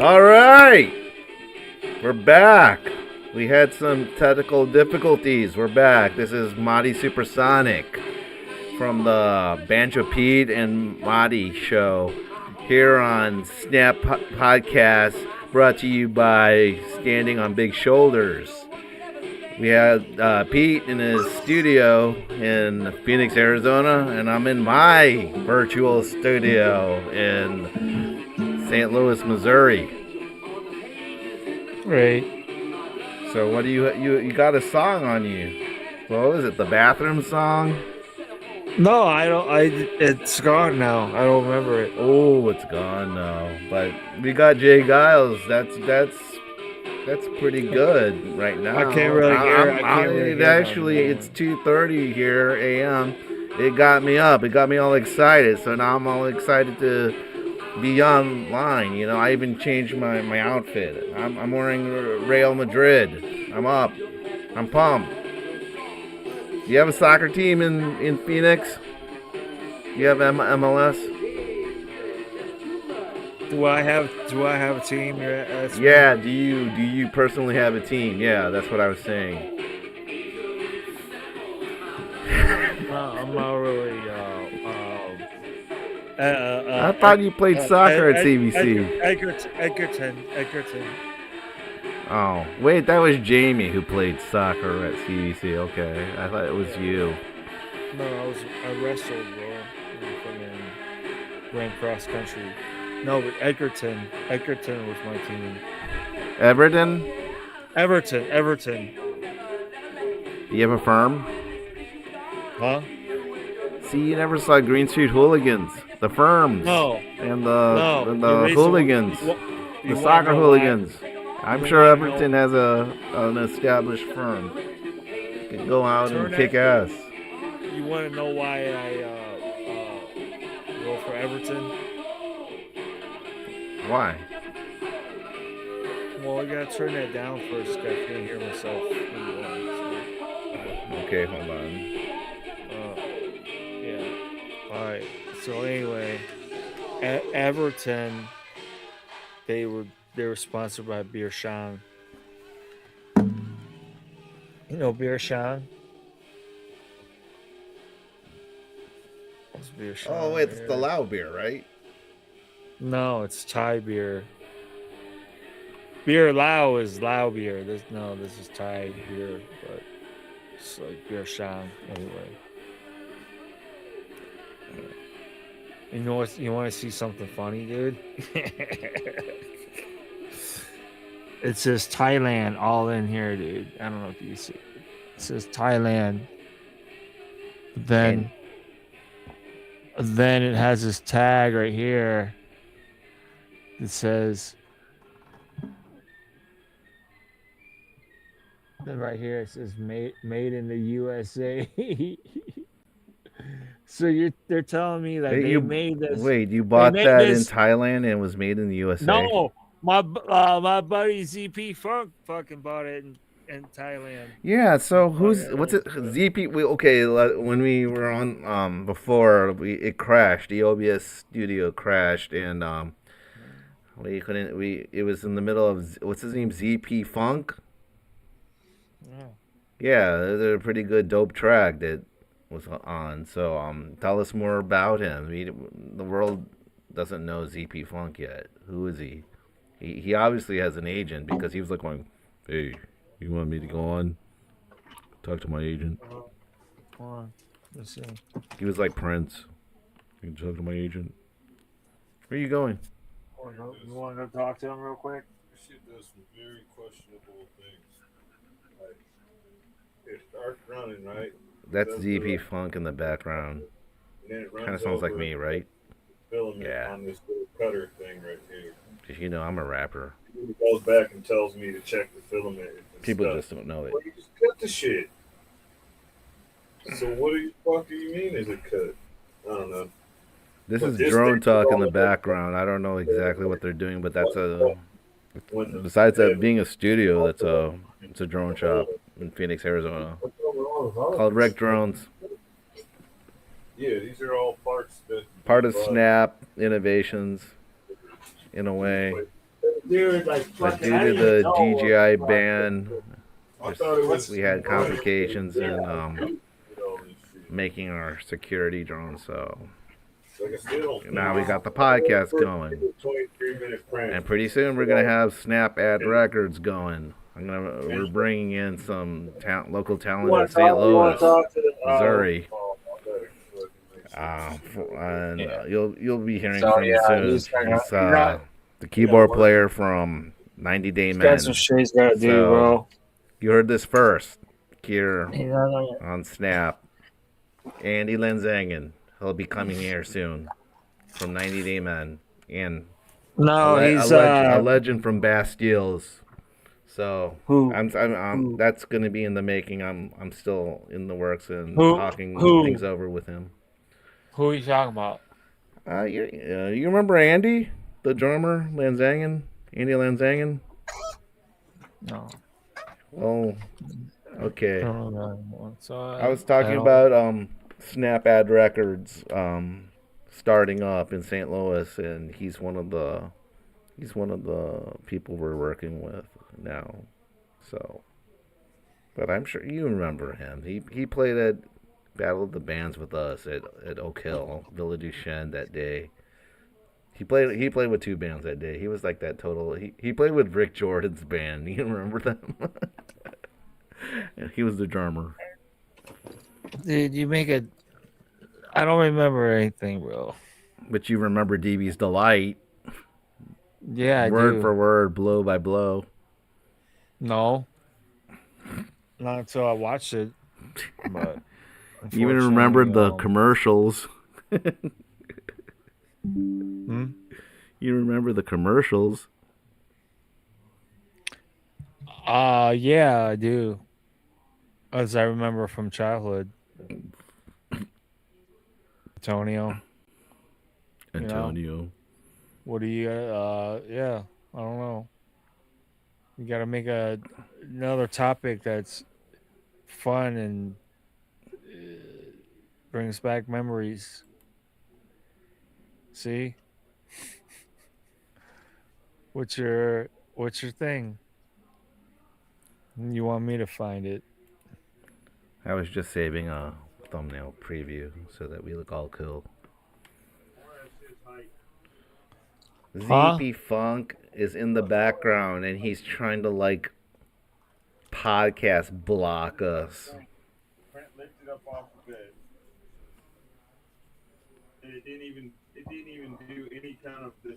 All right, we're back. We had some technical difficulties. We're back. This is Madi Supersonic from the Banjo Pete and Madi show here on Snap Podcast, brought to you by Standing on Big Shoulders. We had Pete in his studio in Phoenix, Arizona, and I'm in my virtual studio in St. Louis, Missouri. Right. So what do you got a song on you? What was it? The bathroom song? No, I don't. It's gone now. I don't remember it. Oh, it's gone now. But we got Jay Giles. That's pretty good right I can't now. really hear. I can't really It hear nothing. actually it's 2:30 here a.m. It got me up. It got me all excited. So now I'm all excited to be online. You know, I even changed my outfit. I'm wearing Real Madrid. I'm up. I'm pumped. You have a soccer team in Phoenix? You have MLS? Do I have a team? You're asking me? Yeah. Do you personally have a team? Yeah, that's what I was saying. I'm not really. I thought you played soccer at CBC. Edgerton. Oh, wait, that was Jamie who played soccer at CBC. Okay, I thought it was you. No, I wrestled, bro. I fucking ran cross country. No, but Edgerton was my team. Everton? Everton. You have a firm? Huh? See, you never saw Green Street Hooligans, the firms, No, and no. The the reason hooligans, you the want to soccer know why? hooligans. I'm You sure want to know? Everton has an established firm. You can go out and Turn that. kick ass. You want to know why I go for Everton? Why? Well, I gotta turn that down first. I can't hear myself. Okay, hold on. Yeah. All right. So anyway, Everton, they were sponsored by Beer Shang. You know Beer Shang? It's Beer Oh Shang wait, right it's the here. Lao beer, right? No, it's Thai beer. Beer Lao is Lao beer. This is Thai beer, but it's like Beer Shang anyway. You want to see something funny, dude? It says Thailand all in here, dude. I don't know if you see. It says Thailand. And Then then it has this tag right here that says then right here it says made in the USA. So they're telling me that hey, they you made this wait, you they bought made that in this Thailand and it was made in the USA? no my buddy ZP Funk fucking bought it in Thailand. Yeah, so Bought who's it what's it? ZP. Okay, when we were on before, it crashed. The OBS studio crashed, and we couldn't. We it was in the middle of what's his name? ZP Funk. Yeah. Yeah, there's a pretty good dope track that was on. So tell us more about him. The world doesn't know ZP Funk yet. Who is he? He obviously has an agent because he was like going, "Hey, you want me to go on? Talk to my agent." Uh, Hold on. Let's see. He was like Prince. You can talk to my agent. Where are you going? You want to talk to him real quick? This shit does some very questionable things. Like it starts running right, That's does ZP Funk in the background. and then it Kind of runs sounds like over me, right? filament Yeah. on this little cutter thing right here. Because you know I'm a rapper. It goes back and tells me to check the filament if it's People stuck. just don't know it. Well, you just cut the shit. So what do you fuck do you mean is it cut? I don't know. This But is this drone thing is talk in all the the way background. I don't know exactly what they're doing, but that's a. when the Besides that head being a studio, off that's a. It's a drone the whole shop in Phoenix, Arizona, what's going on with all of called this? Wreck Drones. Yeah, these are all parts that Part of bought Snap Innovations, in a way. Dude, like but fucking, due I to didn't even the know. DJI ban, I thought it was. we had complications in All this shit. making our security drone. So Like I still. now we got the podcast going, 23-minute prank. and pretty soon we're gonna have Snap Ad Records going. We're bringing in some local talent in St. You want Louis, to talk to the, Missouri. Oh, I better fucking make sure. And Yeah. you'll be hearing So, from him yeah, soon. he's He's not- the keyboard player from 90 Day he's Men. got some shit he's got to do, So, bro. you heard this first here He's not gonna- on Snap. Andy Lanzangen. He'll be coming here soon from 90 Day Men. And No, he's a legend from Bastilles. So who? I'm that's gonna be in the making. I'm still in the works and Who- talking who? things over with him. Who are you talking about? You remember Andy, the drummer, Lanzangen, Andy Lanzangen? No. Oh, okay. I don't know. So I was talking about Snap Ad Records starting up in St. Louis, and he's one of the people we're working with now. So, but I'm sure you remember him. He played at Battle of the Bands with us at Oak Hill, Villa Duchesne that day. He played with two bands that day. He was like that total. He played with Rick Jordan's band. You remember them? He was the drummer. Dude, you make a. I don't remember anything, bro. But you remember DB's Delight, Yeah, I word do. for word, blow by blow. No. Not until I watched it. But You even remembered the unfortunately, commercials. Hmm? You remember the commercials? Yeah, I do. As I remember from childhood. Antonio. You know? Antonio. What do you yeah, I don't know. You gotta make another topic that's fun and brings back memories. See? What's your thing? You want me to find it? I was just saving a thumbnail preview so that we look all cool. Huh? ZP Funk is in the background and he's trying to like podcast block us. Trent lifted up off the bed. And it didn't even do any kind of this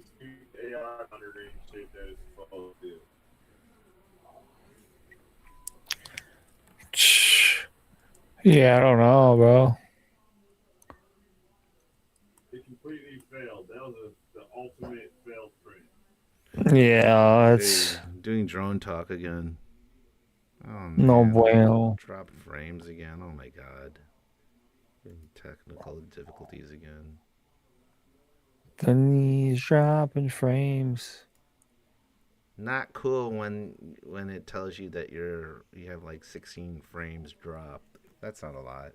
AI monitoring shit that it's supposed to do. Yeah, I don't know, bro. It completely failed. That was the ultimate failed print. Yeah, it's Doing drone talk again. Oh man. no bueno. Drop frames again. Oh my god. Technical difficulties again. The knees dropping frames. Not cool when it tells you that you have like 16 frames dropped. That's not a lot.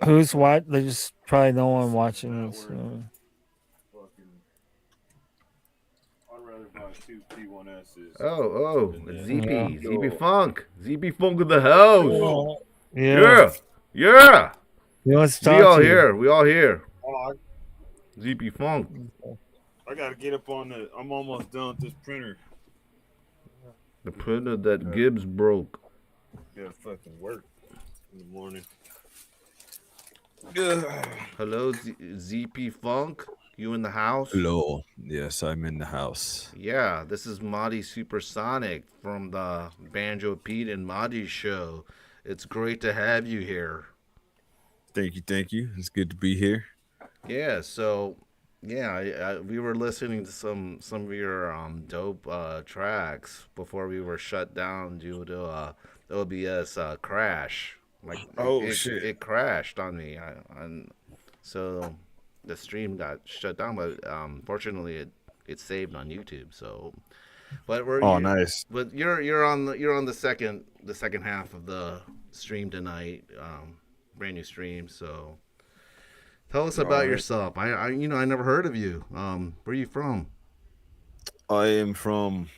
Who's what? There's probably no one watching this. Fucking, I'd rather buy two P1Ss. Oh, than that. ZP, ZP Funk, ZP Funk in the house. Yeah. Yeah. He wants to We talk all to you. here. We all here. Oh, ZP Funk. I gotta get up on the. I'm almost done with this printer. The printer that Gibbs broke. Gotta fucking work in the morning. Hello, ZP Funk. You in the house? Hello. Yes, I'm in the house. Yeah, this is Marty Supersonic from the Banjo Pete and Marty show. It's great to have you here. Thank you. Thank you. It's good to be here. Yeah, so we were listening to some of your dope tracks before we were shut down due to OBS crash. Like Shit. it crashed on me, so the stream got shut down. But fortunately, it saved on YouTube. So, but Nice. But you're on the second half of the stream tonight, brand new stream. So. Tell us about yourself. I never heard of you. Where are you from? I am from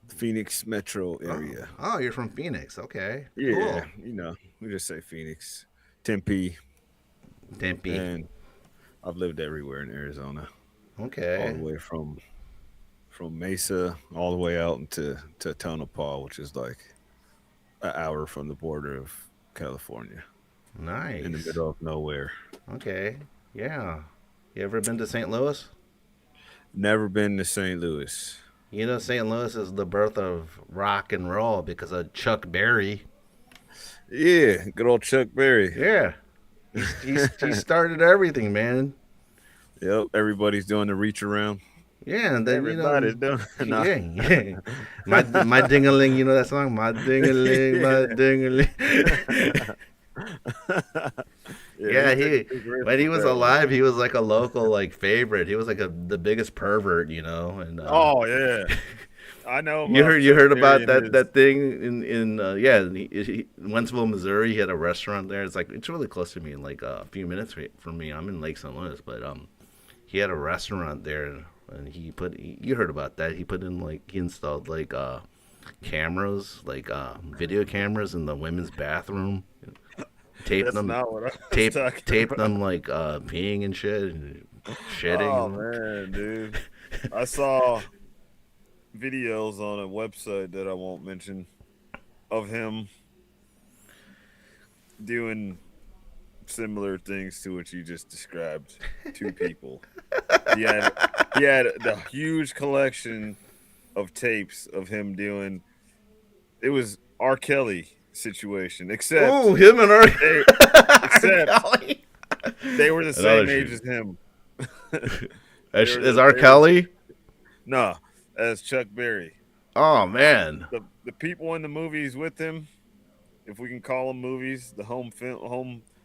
Phoenix metro Oh, area. oh, you're from Phoenix. Okay, Yeah, cool. we just say Phoenix, Tempe, Tempe. and I've lived everywhere in Arizona, all the Okay, way from Mesa all the way out to Tonopah, which is like an hour from the border of California, in the nice. middle of nowhere. Okay, yeah. You ever been to St. Louis? Never been to St. Louis. You know, St. Louis is the birth of rock and roll because of Chuck Berry. Yeah, good old Chuck Berry. Yeah, he started everything, man. Yep, everybody's doing the reach around. Yeah, and then Everybody's doing nah. yeah, yeah. My dingaling, you know that song, my dingaling, my Yeah. dingaling. Yeah, Yeah, he took a he big risk when he with was that one. alive, he was like a local like favorite. He was like the biggest pervert, and Oh yeah, I know you about heard Chuck Berry about and his. that thing in yeah in Wentzville, Missouri. He had a restaurant there. It's really close to me, in like a few minutes from me. I'm in Lake St. Louis, but he had a restaurant there, and you heard about that. He put in like he installed like cameras, like video cameras in the women's bathroom, taped That's them, not what I was talking taped about. them like peeing and shit, and Oh shitting. man, dude, I saw videos on a website that I won't mention of him doing similar things to what you just described to people. He had he had the huge collection of tapes of him doing. It was R. Kelly situation, Oh, him and R. they R. except Kelly. they were the Another same age shoot. as him. Is R. They were Kelly? no as Chuck Berry. Oh man. The people in the movies with him, if we can call them movies, the home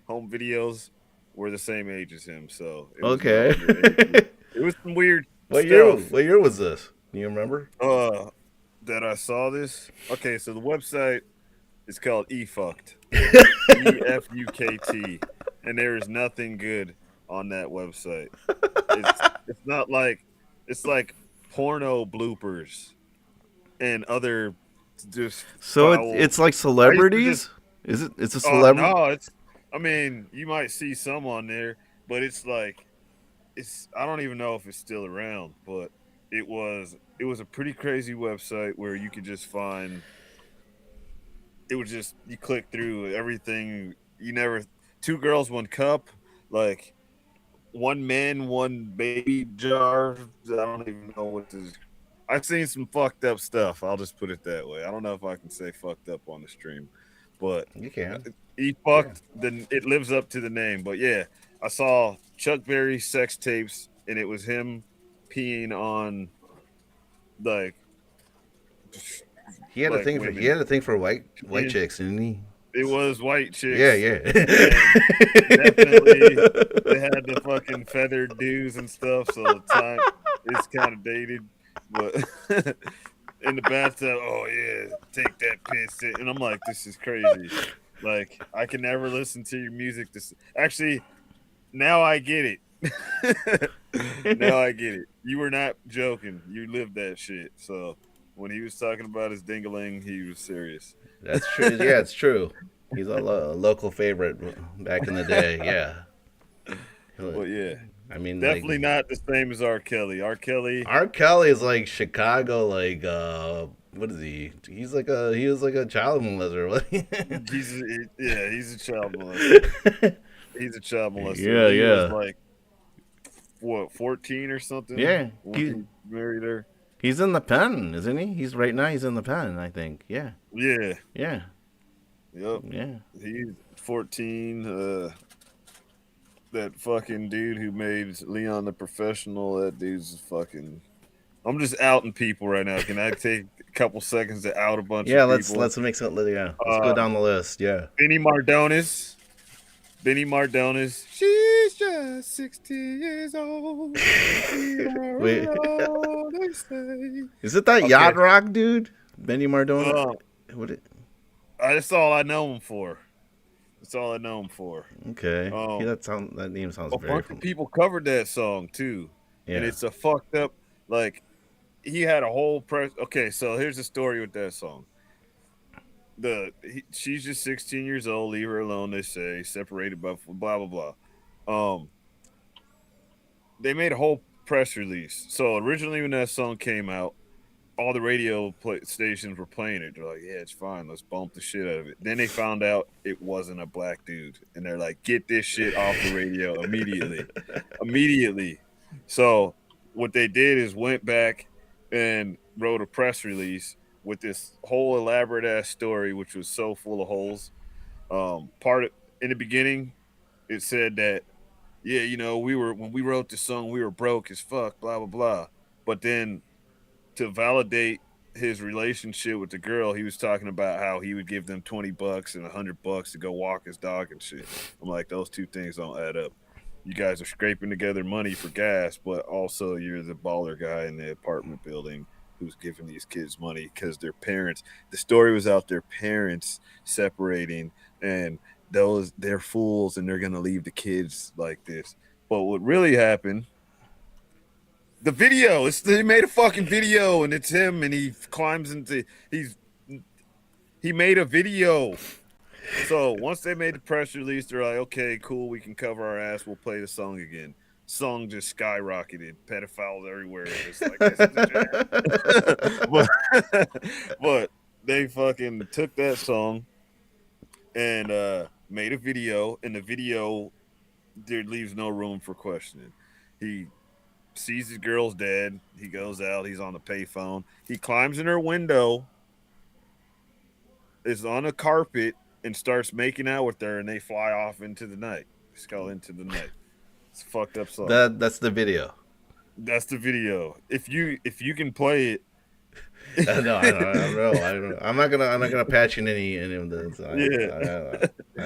videos were the same age as him. So it was no Okay. underage. It was some weird what year? stuff. What year was this? Do you remember? That I saw this. Okay, so the website is called eFucked. EFUKT, and there is nothing good on that website. It's not like it's like porno bloopers and other just So foul. it's like I used to just celebrities. Is it? It's a celebrity. no, it's. I mean, you might see some on there, but it's like it's. I don't even know if it's still around, but it was a pretty crazy website where you could just find. It was just you click through everything. You never two girls, one cup, like one man, one baby jar. I don't even know what to. I've seen some fucked up stuff. I'll just put it that way. I don't know if I can say fucked up on the stream, but You can. he Yeah. fucked. Then it lives up to the name. But yeah, I saw Chuck Berry sex tapes, and it was him peeing on like He had a like thing for women. white chicks, didn't he? It was white Yeah, chicks, yeah. and definitely they had the fucking feathered dues and stuff. So the time is kind of dated, but in the bathtub, oh yeah, take that piss, and I'm like, this is crazy. Like I can never listen to your music. This actually now I get it. Now I get it. You were not joking. You lived that shit. So when he was talking about his dingaling, he was serious. That's true. Yeah, it's true. He's a local favorite back in the day. Yeah. But yeah, I mean, like definitely not the same as R. Kelly. R. Kelly, R. Kelly is like Chicago. Like, what is he? He was like a child molester. he's a child molester. He's a child molester. Yeah, He was yeah, like what 14 or something yeah. when he married her. He's in the pen, isn't he? He's right now. He's in the pen. I think. Yeah, Yeah, yeah, yep. yeah. He's 14. That fucking dude who made Leon the Professional. That dude's fucking. I'm just outing people right now. Can I take a couple seconds to out a bunch Yeah, of people? let's make some. Yeah, let's go Uh, down the list. Yeah. Benny Mardones. Benny Mardones. She's just 60 years old. Wait, They say. is it that Okay. yacht rock dude, Benny Mardona? Uh, What? that's all I know him for. That's all I know him for. Okay. Yeah, Um, that name sounds a very bunch of familiar. people covered that song too, and Yeah. it's a fucked up like he had a whole press. Okay, so here's the story with that song. She's just 16 years old. Leave her alone. They say separated by blah blah blah. They made a whole press release. So originally, when that song came out, all the stations were playing it. They're like, "Yeah, it's fine. Let's bump the shit out of it." Then they found out it wasn't a black dude, and they're like, "Get this shit off the radio immediately, immediately." So what they did is went back and wrote a press release with this whole elaborate ass story, which was so full of holes. In the beginning, it said that, yeah, when we wrote the song, we were broke as fuck, blah blah blah. But then to validate his relationship with the girl, he was talking about how he would give them $20 and $100 to go walk his dog and shit. I'm like, those two things don't add up. You guys are scraping together money for gas, but also you're the baller guy in the apartment building who's giving these kids money because their parents. The story was out their parents separating, and they're fools and they're gonna leave the kids like this. But what really happened? The video. They made a fucking video, and it's him, and he climbs into. He made a video. So once they made the press release, they're like, "Okay, cool, we can cover our ass. We'll play the song again." Song just skyrocketed. Pedophiles everywhere. It's like this is a jam. but they fucking took that song and made a video, and the video there leaves no room for questioning. He sees his girl's dead. He goes out. He's on the payphone. He climbs in her window, is on a carpet, and starts making out with her, and they fly off into the night. It's called Into the Night. It's a fucked up song. That's the video. That's the video. If you can play it. No, I don't know. I'm not gonna patch in any of this. I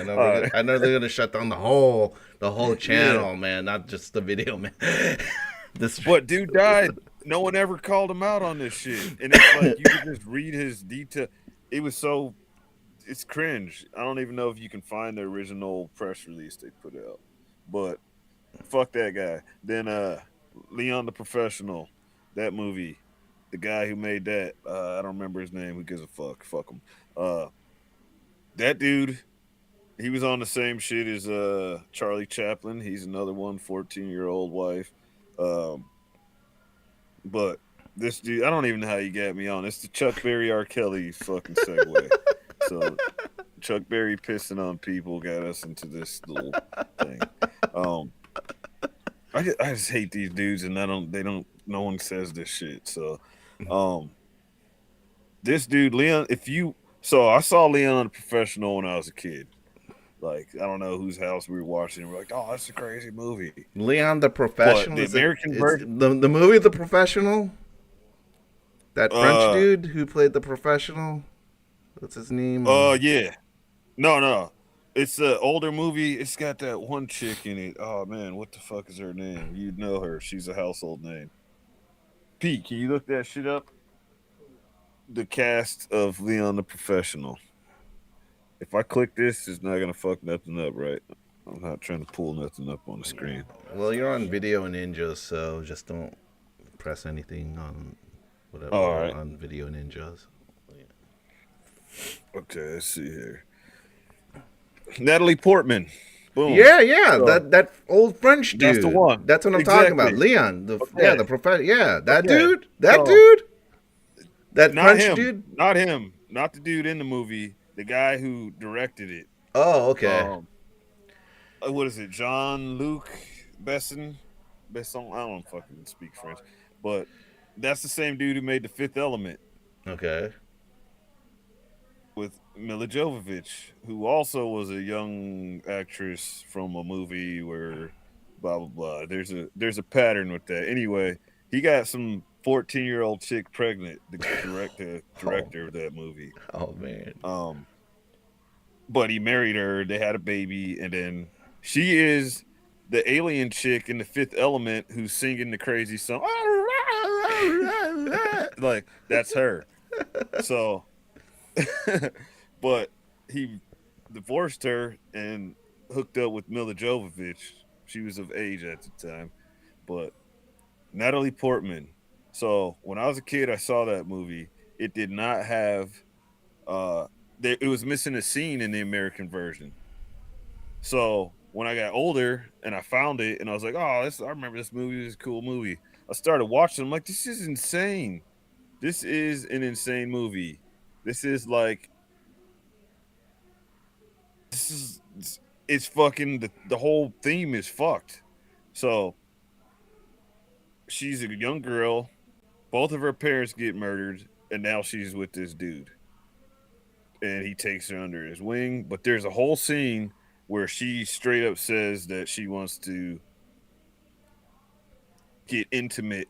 know they're gonna shut down the whole channel, man, not just the video, man. But dude died. No one ever called him out on this shit, and it's like you could just read his detail. It's cringe. I don't even know if you can find the original press release they put out, but fuck that guy. Then Leon the Professional, that movie, the guy who made that, I don't remember his name. Who gives a fuck? Fuck him. That dude, he was on the same shit as Charlie Chaplin. He's another one, 14-year-old wife. But this dude, I don't even know how you got me on. It's the Chuck Berry R. Kelly fucking segue. So Chuck Berry pissing on people got us into this little thing. I just hate these dudes, and no one says this shit. So, this dude Leon, I saw Leon the Professional when I was a kid. Like, I don't know whose house we were watching. And we're like, oh, that's a crazy movie. Leon the Professional. But the American version, the movie The Professional. That French dude who played the professional. What's his name? Yeah. No. It's an older movie. It's got that one chick in it. Oh man, what the fuck is her name? You'd know her. She's a household name. Pete, can you look that shit up? The cast of Leon the Professional. If I click this, it's not gonna fuck nothing up, right? I'm not trying to pull nothing up on the screen. Well, you're on Video Ninja, so just don't press anything on whatever on Video Ninjas. Okay, let's see here. Natalie Portman. Boom. Yeah. So, that old French dude. That's the one. That's what I'm talking about. Leon. The professional. Yeah, that dude. That French dude. Not him. Not the dude in the movie. The guy who directed it. Oh, okay. What is it? Jean-Luc Besson? I don't fucking speak French, but that's the same dude who made The Fifth Element. Okay. With Mila Jovovich, who also was a young actress from a movie where blah blah blah. There's a pattern with that. Anyway, he got some 14-year-old chick pregnant. The director of that movie. Oh man. But he married her. They had a baby, and then she is the alien chick in The Fifth Element who's singing the crazy song. Like that's her. So. But he divorced her and hooked up with Mila Jovovich. She was of age at the time. But Natalie Portman, So when I was a kid, I saw that movie. It did not have uh, it was missing a scene in the American version. So when I got older and I found it, and I was like, "Oh, I remember this movie. This is a cool movie." I started watching. I'm like, "This is insane. This is an insane movie. This is like this is it's fucking the whole theme is fucked." So she's a young girl. Both of her parents get murdered, and now she's with this dude, and he takes her under his wing. But there's a whole scene where she straight up says that she wants to get intimate,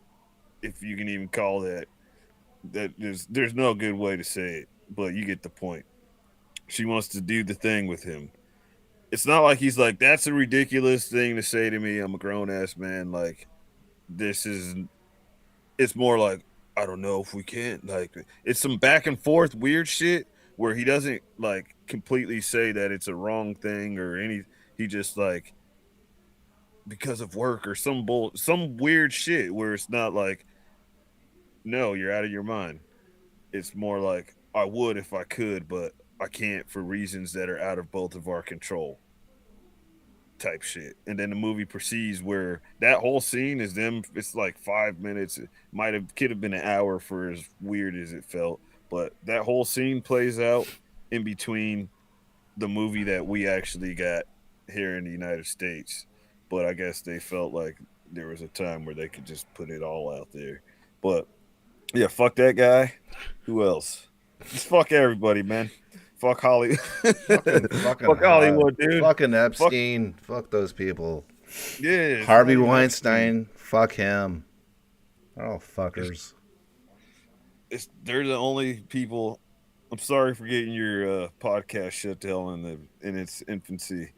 if you can even call that. That there's no good way to say it, but you get the point. She wants to do the thing with him. It's not like he's like, that's a ridiculous thing to say to me. I'm a grown ass man. Like, this is, it's more like, I don't know if we can. Like, it's some back and forth weird shit where he doesn't like completely say that it's a wrong thing or any. He just like, because of work or some weird shit where it's not like, no, you're out of your mind. It's more like, I would if I could, but I can't for reasons that are out of both of our control type shit. And then the movie proceeds where that whole scene is them. It's like 5 minutes. It could have been an hour for as weird as it felt. But that whole scene plays out in between the movie that we actually got here in the United States. But I guess they felt like there was a time where they could just put it all out there. But yeah, fuck that guy. Who else? Just fuck everybody, man. Fuck Hollywood. Fucking Fuck Hollywood, dude. fucking Fuck Epstein. Fuck those people. yeah. It's not Harvey even Weinstein. Fuck him. They're all Epstein. fuckers. They're the only people. I'm sorry for getting your podcast shut down in its infancy.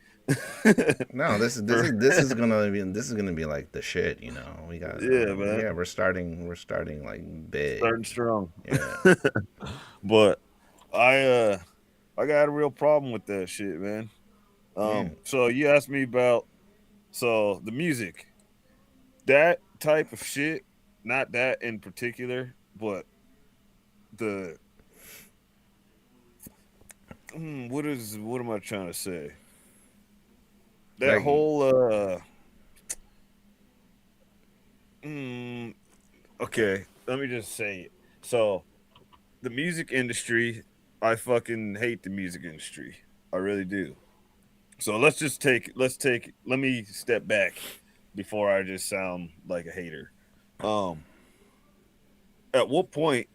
No, For this is gonna be like the shit, you know. We got yeah, man, yeah, we're starting like big. starting strong. Yeah. But I I got a real problem with that shit, man. Yeah. So you asked me about the music, that type of shit, not that in particular, but the what am I trying to say? That Like whole mm, okay, let me just say it. So the music industry, I fucking hate the music industry. I really do. So let me step back before I just sound like a hater. Um at what point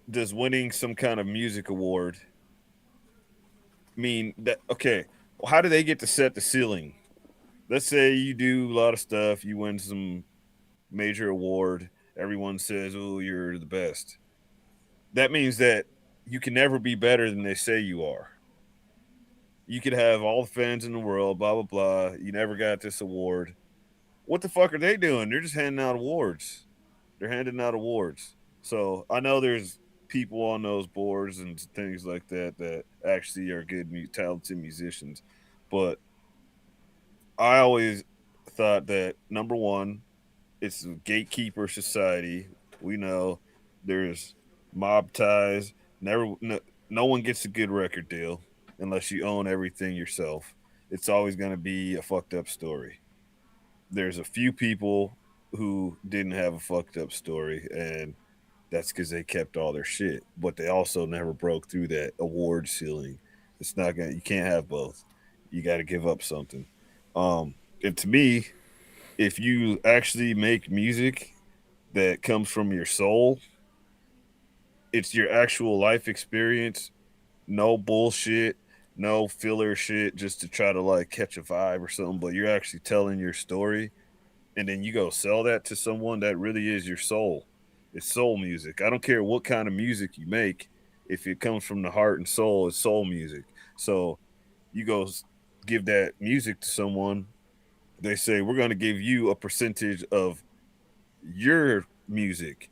does winning some kind of music award mean that okay, well, how do they get to set the ceiling? Let's say you do a lot of stuff, you win some major award, everyone says, "Oh, you're the best." That means that you can never be better than they say you are. You could have all the fans in the world, blah blah blah. You never got this award. What the fuck are they doing? They're just handing out awards. They're handing out awards. So I know there's people on those boards and things like that that actually are good, talented musicians, but I always thought that number one, it's a gatekeeper society. We know there's mob ties. No one gets a good record deal unless you own everything yourself. It's always going to be a fucked up story. There's a few people who didn't have a fucked up story, and that's because they kept all their shit. But they also never broke through that award ceiling. It's not gonna. You can't have both. You got to give up something. And to me, if you actually make music that comes from your soul, it's your actual life experience, no bullshit, no filler shit just to try to like catch a vibe or something, but you're actually telling your story and then you go sell that to someone that really is your soul. It's soul music. I don't care what kind of music you make. If it comes from the heart and soul, it's soul music. So you give that music to someone, they say, we're going to give you a percentage of your music,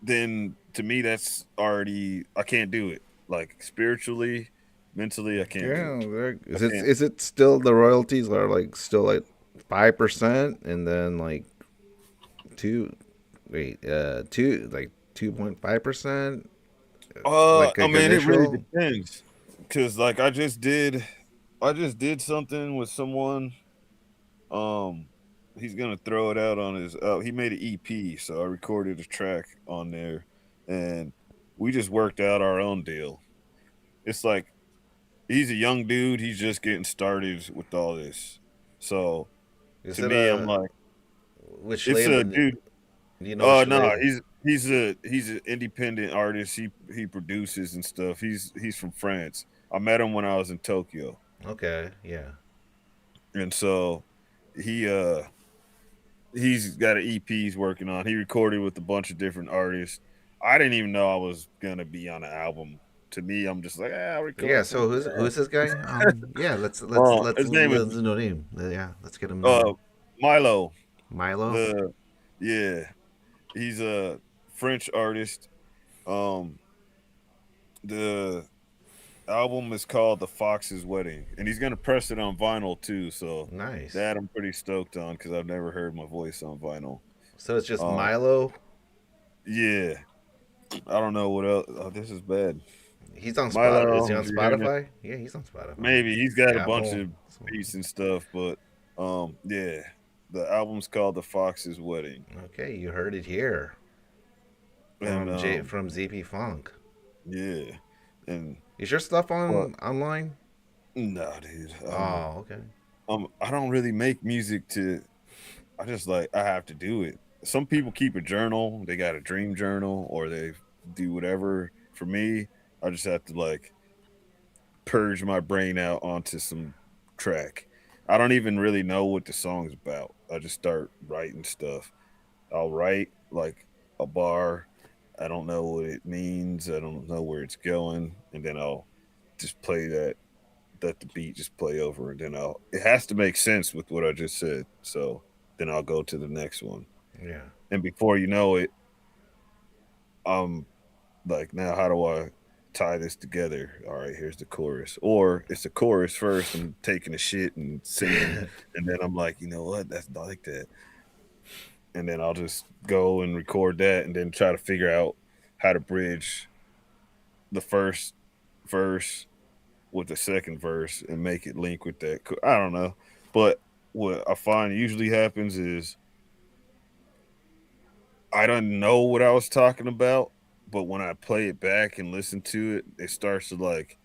then to me that's already I can't do it. Like spiritually, mentally, I can't do Yeah, it. I can't. is it still the royalties are like still like 5% and then like two? Wait, 2.5%, I like mean, it really initial. depends, cause like I just did something with someone. Um, he's gonna throw it out on his. He made an EP, so I recorded a track on there, and we just worked out our own deal. It's like he's a young dude. He's just getting started with all this. So Is to it me, I'm a like, which it's a label? dude. Do you know which No, label? he's an independent artist. He produces and stuff. He's from France. I met him when I was in Tokyo, Okay, yeah. and so he he's got an EP he's working on. He recorded with a bunch of different artists. I didn't even know I was gonna be on an album. To me, I'm just like, I'll Yeah, record so some. who's this guy? Yeah, His name is let's know him. Yeah, let's get him uh known. Milo. Milo. The Yeah, he's a French artist. Um, the album is called The Fox's Wedding, and he's gonna press it on vinyl too. So Nice. that I'm pretty stoked on because I've never heard my voice on vinyl. So it's just Um, Milo. yeah, I don't know what else. Oh, this is bad. He's on Spot. Is he Milo, on if you're hearing it, Spotify? Yeah, he's on Spotify. maybe he's got a bunch Apple. of beats and stuff, but yeah, the album's called The Fox's Wedding, Okay, you heard it here and from ZP Funk. yeah, and Is your stuff but on online? no, dude, Oh, okay. I don't really make music to. I just like I have to do it. Some people keep a journal, they got a dream journal, or they do whatever. For me, I just have to like purge my brain out onto some track. I don't even really know what the song's about. I just start writing stuff. I'll write like a bar. I don't know what it means. I don't know where it's going, and then I'll just play that. Let the beat just play over, and then I'll. It has to make sense with what I just said. So then I'll go to the next one, Yeah. and before you know it, I'm like, now how do I tie this together? All right, here's the chorus, or it's the chorus first. I'm taking a shit and singing, and then I'm like, you know what? That's I like that, and then I'll just go and record that, and then try to figure out how to bridge the first verse with the second verse and make it link with that. I don't know, but what I find usually happens is I don't know what I was talking about, but when I play it back and listen to it, it starts to like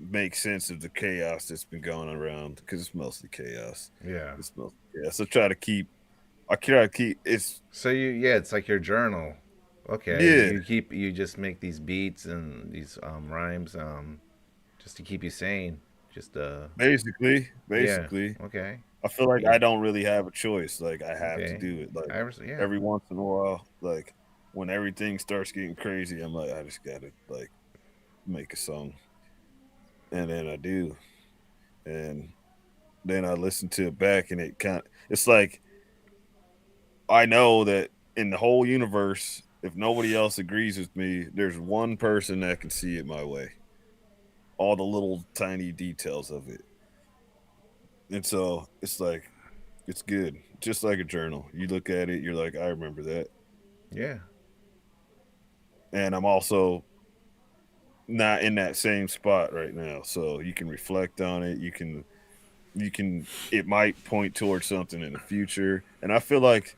make sense of the chaos that's been going around because it's mostly chaos. Yeah. It's mostly chaos. I try to keep. It's So yeah, it's like your journal. Okay, yeah, you just make these beats and these rhymes just to keep you sane. Just basically. yeah. Okay. I feel like You, I don't really have a choice. Like I have to okay. do it. Like Yeah. every once in a while, like when everything starts getting crazy, I'm like, I just gotta like make a song, and then I do, and then I listen to it back, and it's like I know that in the whole universe, if nobody else agrees with me, there's one person that can see it my way, all the little tiny details of it, and so it's like it's good, just like a journal. You look at it, you're like, I remember that. Yeah. And I'm also not in that same spot right now. So you can reflect on it. It might point towards something in the future. And I feel like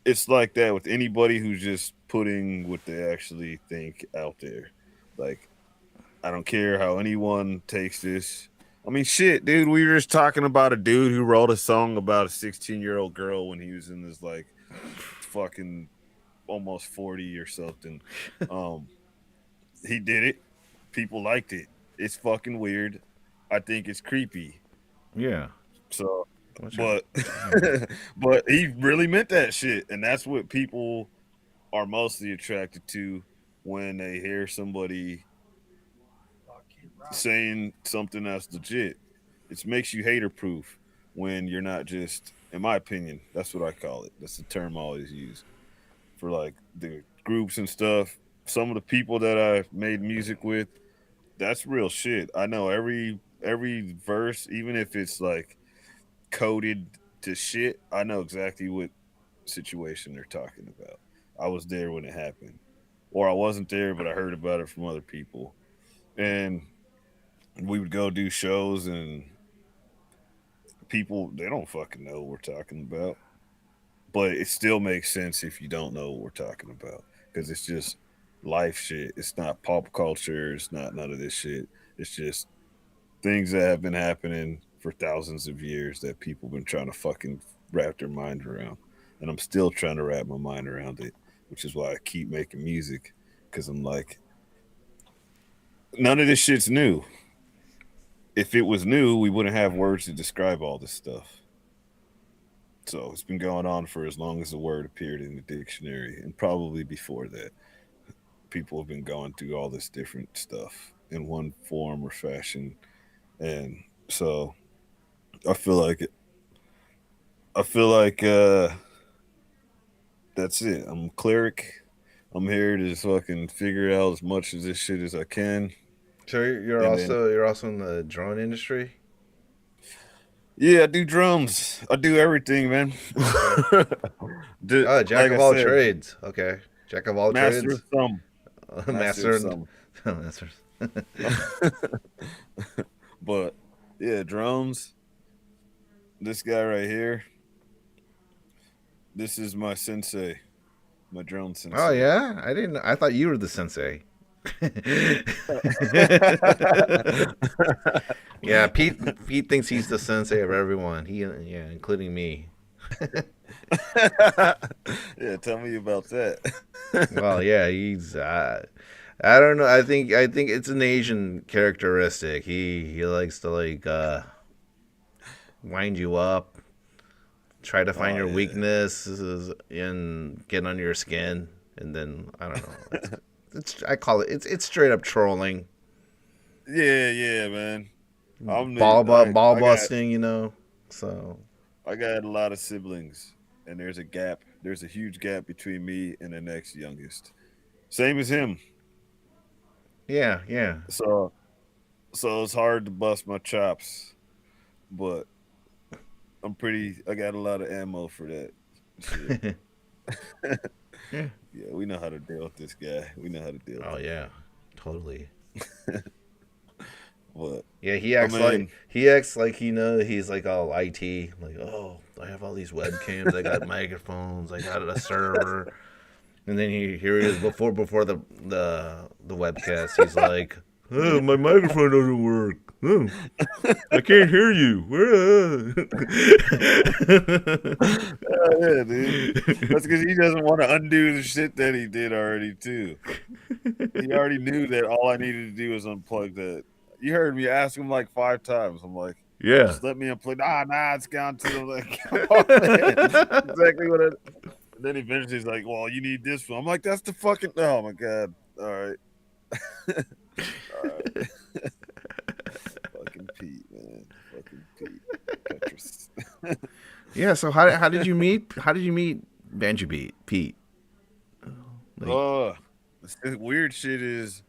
it's like that with anybody who's just putting what they actually think out there. Like, I don't care how anyone takes this. I mean, shit, dude, we were just talking about a dude who wrote a song about a 16-year-old girl when he was in his like fucking almost 40 or something. Um, he did it. People liked it. It's fucking weird. I think it's creepy. Yeah. So, What's your? but Yeah. but he really meant that shit, and that's what people are mostly attracted to when they hear somebody saying something that's legit. It makes you hater proof when you're not just, in my opinion, that's what I call it. That's the term I always use for like the groups and stuff. Some of the people that I made music with, that's real shit. I know every verse, even if it's like coded to shit, I know exactly what situation they're talking about. I was there when it happened, or I wasn't there, but I heard about it from other people. And we would go do shows, and people they don't fucking know what we're talking about, but it still makes sense if you don't know what we're talking about because it's just life shit. It's not pop culture. It's not none of this shit. It's just things that have been happening for thousands of years that people have been trying to fucking wrap their mind around. And I'm still trying to wrap my mind around it, which is why I keep making music because I'm like, none of this shit's new. If it was new, we wouldn't have words to describe all this stuff. So it's been going on for as long as the word appeared in the dictionary, and probably before that. People have been going through all this different stuff in one form or fashion, and so I feel like it. I feel like that's it. I'm a cleric. I'm here to just fucking figure out as much of this shit as I can, So and then you're also in the drone industry. yeah, I do drums. I do everything, man. Okay. Oh, jack Like of I all said, trades. Okay, jack of all master of trades. some, master of Master and some. masters. But yeah, drums. This guy right here. This is my sensei, my drone Oh sensei. yeah, I didn't. I thought you were the sensei. Yeah, Pete thinks he's the sensei of everyone. Yeah, including me. Yeah, tell me about that. Well, yeah, he's. I don't know. I think it's an Asian characteristic. He likes to wind you up, try to find Oh your yeah, weaknesses and get under your skin, and then I don't know. It's I call it's straight up trolling, yeah, man. I'm the ball busting, you know. So I got a lot of siblings, and there's a gap. There's a huge gap between me and the next youngest. Same as him. yeah, yeah. So it's hard to bust my chops, but I'm pretty. I got a lot of ammo for that shit. Yeah. Yeah, we know how to deal with this guy. We know how to deal with Oh him. yeah, totally. But Yeah, I mean, he acts like he's like all IT, like oh I have all these webcams, I got microphones, I got a server, and then here he is before the webcast, he's like, oh my microphone doesn't work, oh I can't hear you. yeah, dude. That's because he doesn't want to undo the shit that he did already too. He already knew that all I needed to do was unplug that. You heard me ask him like 5 times. I'm like, Yeah. just let me unplug. Nah, it's gone to the like. Come on, man. Exactly what. And then eventually he's like, well, you need this one. I'm like, that's the fucking. Oh my god. All right. All right. Fucking Pete, man. Fucking Pete. Petrus. Yeah. So how did you meet? How did you meet Banjo Pete? Like, Oh, the weird shit is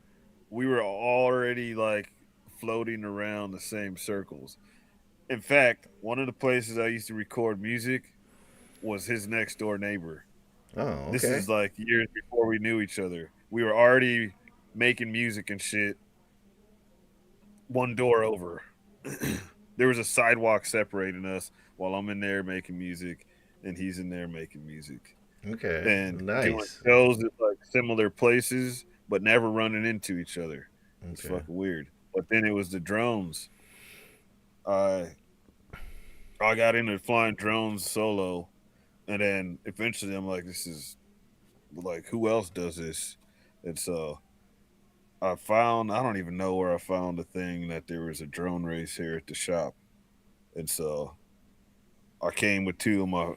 we were already like floating around the same circles. In fact, one of the places I used to record music was his next door neighbor. oh, This okay. is like years before we knew each other. We were already making music and shit one door over. There was a sidewalk separating us while I'm in there making music and he's in there making music Okay. and doing Nice. shows at like similar places, but never running into each other. It's Okay. fucking weird. But then it was the drones. I I got into flying drones solo, and then eventually I'm like, this is like, who else does this? And so I don't even know where I found the thing that there was a drone race here at the shop, and so I came with two of my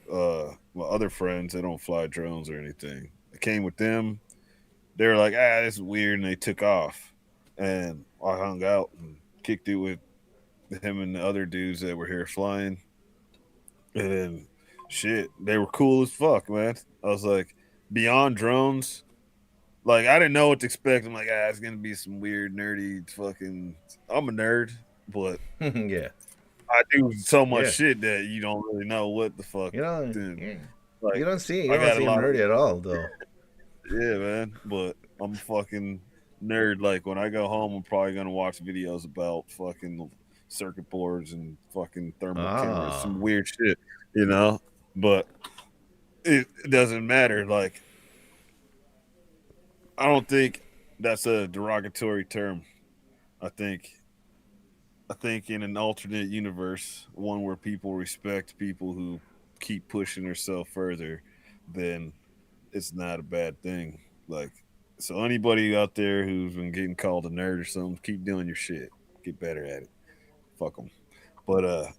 other friends. They don't fly drones or anything. I came with them. They were like, this is weird, and they took off, and I hung out and kicked it with him and the other dudes that were here flying, and then shit, they were cool as fuck, man. I was like, beyond drones, like I didn't know what to expect. I'm like, it's gonna be some weird nerdy fucking. I'm a nerd, but Yeah. I do so much Yeah. shit that you don't really know what the fuck. You know. Then, Yeah. Like You I don't got a seem lot of nerdy at all, though. yeah, man. But I'm a fucking nerd. Like when I go home, I'm probably gonna watch videos about fucking circuit boards and fucking thermal cameras, some Ah, weird shit, you know. But it doesn't matter. Like I don't think that's a derogatory term. I think I think in an alternate universe, one where people respect people who keep pushing themselves further, then it's not a bad thing. Like, so anybody out there who's been getting called a nerd or something, keep doing your shit. Get better at it. Fuck them. But